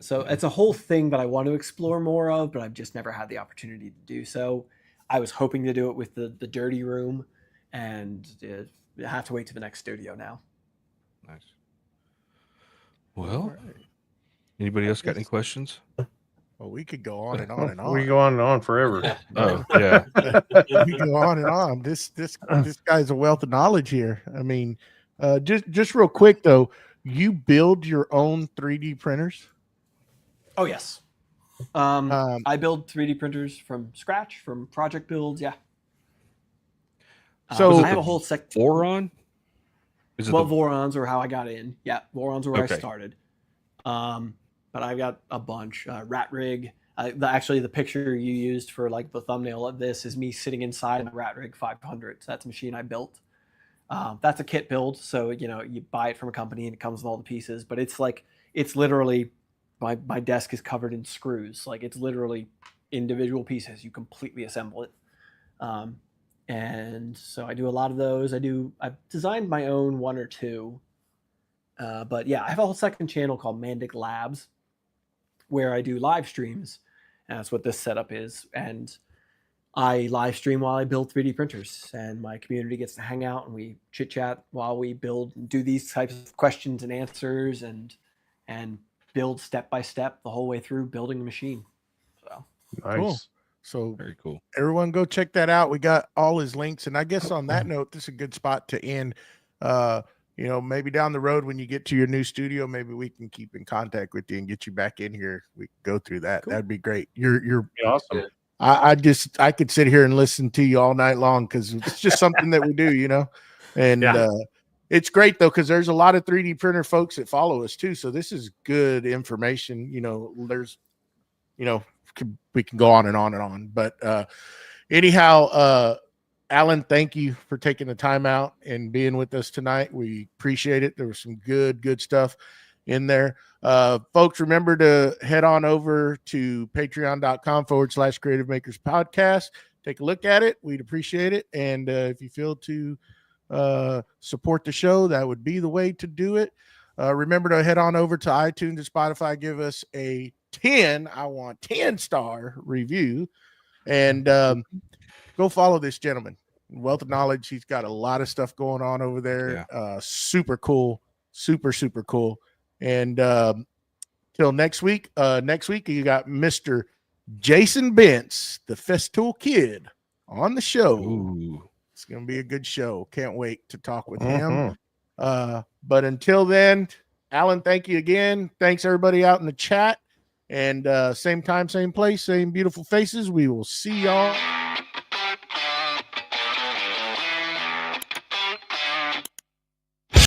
So it's a whole thing that I want to explore more of, but I've just never had the opportunity to do so. I was hoping to do it with the dirty room, and I have to wait to the next studio now. Nice. Well, anybody else got any questions? Well, we could go on and on and on. We go on and on forever. Oh, yeah. We go on and on. This guy's a wealth of knowledge here. I mean, just real quick though, you build your own 3D printers? Oh yes. I build 3D printers from scratch, from project builds. Yeah. So I have a whole Voron? Vorons are how I got in. Yeah, Vorons are where Okay. I started. But I've got a bunch. Rat Rig. Actually, the picture you used for like the thumbnail of this is me sitting inside my Rat Rig 500. So that's a machine I built. That's a kit build. So, you buy it from a company and it comes with all the pieces. But it's literally, my desk is covered in screws. Like it's literally individual pieces. You completely assemble it. And so I do a lot of those. I've designed my own one or two. But yeah, I have a whole second channel called Mandic Labs, where I do live streams. And that's what this setup is. And I live stream while I build 3D printers, and my community gets to hang out and we chit chat while we build and do these types of questions and answers and build step by step the whole way through building the machine. So Nice. Cool. So Very cool. everyone go check that out. We got all his links. And I guess on that note, this is a good spot to end. Maybe down the road when you get to your new studio, maybe we can keep in contact with you and get you back in here. We can go through that. Cool. That'd be great. You're Awesome. I could sit here and listen to you all night long because it's just something that we do, you know. And it's great though, because there's a lot of 3D printer folks that follow us too. So this is good information. You know, there's, you know, we can go on and on and on. But anyhow, Alan, thank you for taking the time out and being with us tonight. We appreciate it. There was some good stuff in there. Folks, remember to head on over to patreon.com/creative makers podcast. Take a look at it. We'd appreciate it. And if you feel to support the show, that would be the way to do it. Remember to head on over to iTunes and Spotify. Give us a 10-star review. And go follow this gentleman. Wealth of Knowledge. He's got a lot of stuff going on over there. Super cool. Super cool. And till next week you got Mr. Jason Bentz, the Festool Kid, on the show. Ooh. It's going to be a good show. Can't wait to talk with him. But until then, Alan, thank you again. Thanks everybody out in the chat. And same time, same place, same beautiful faces. We will see y'all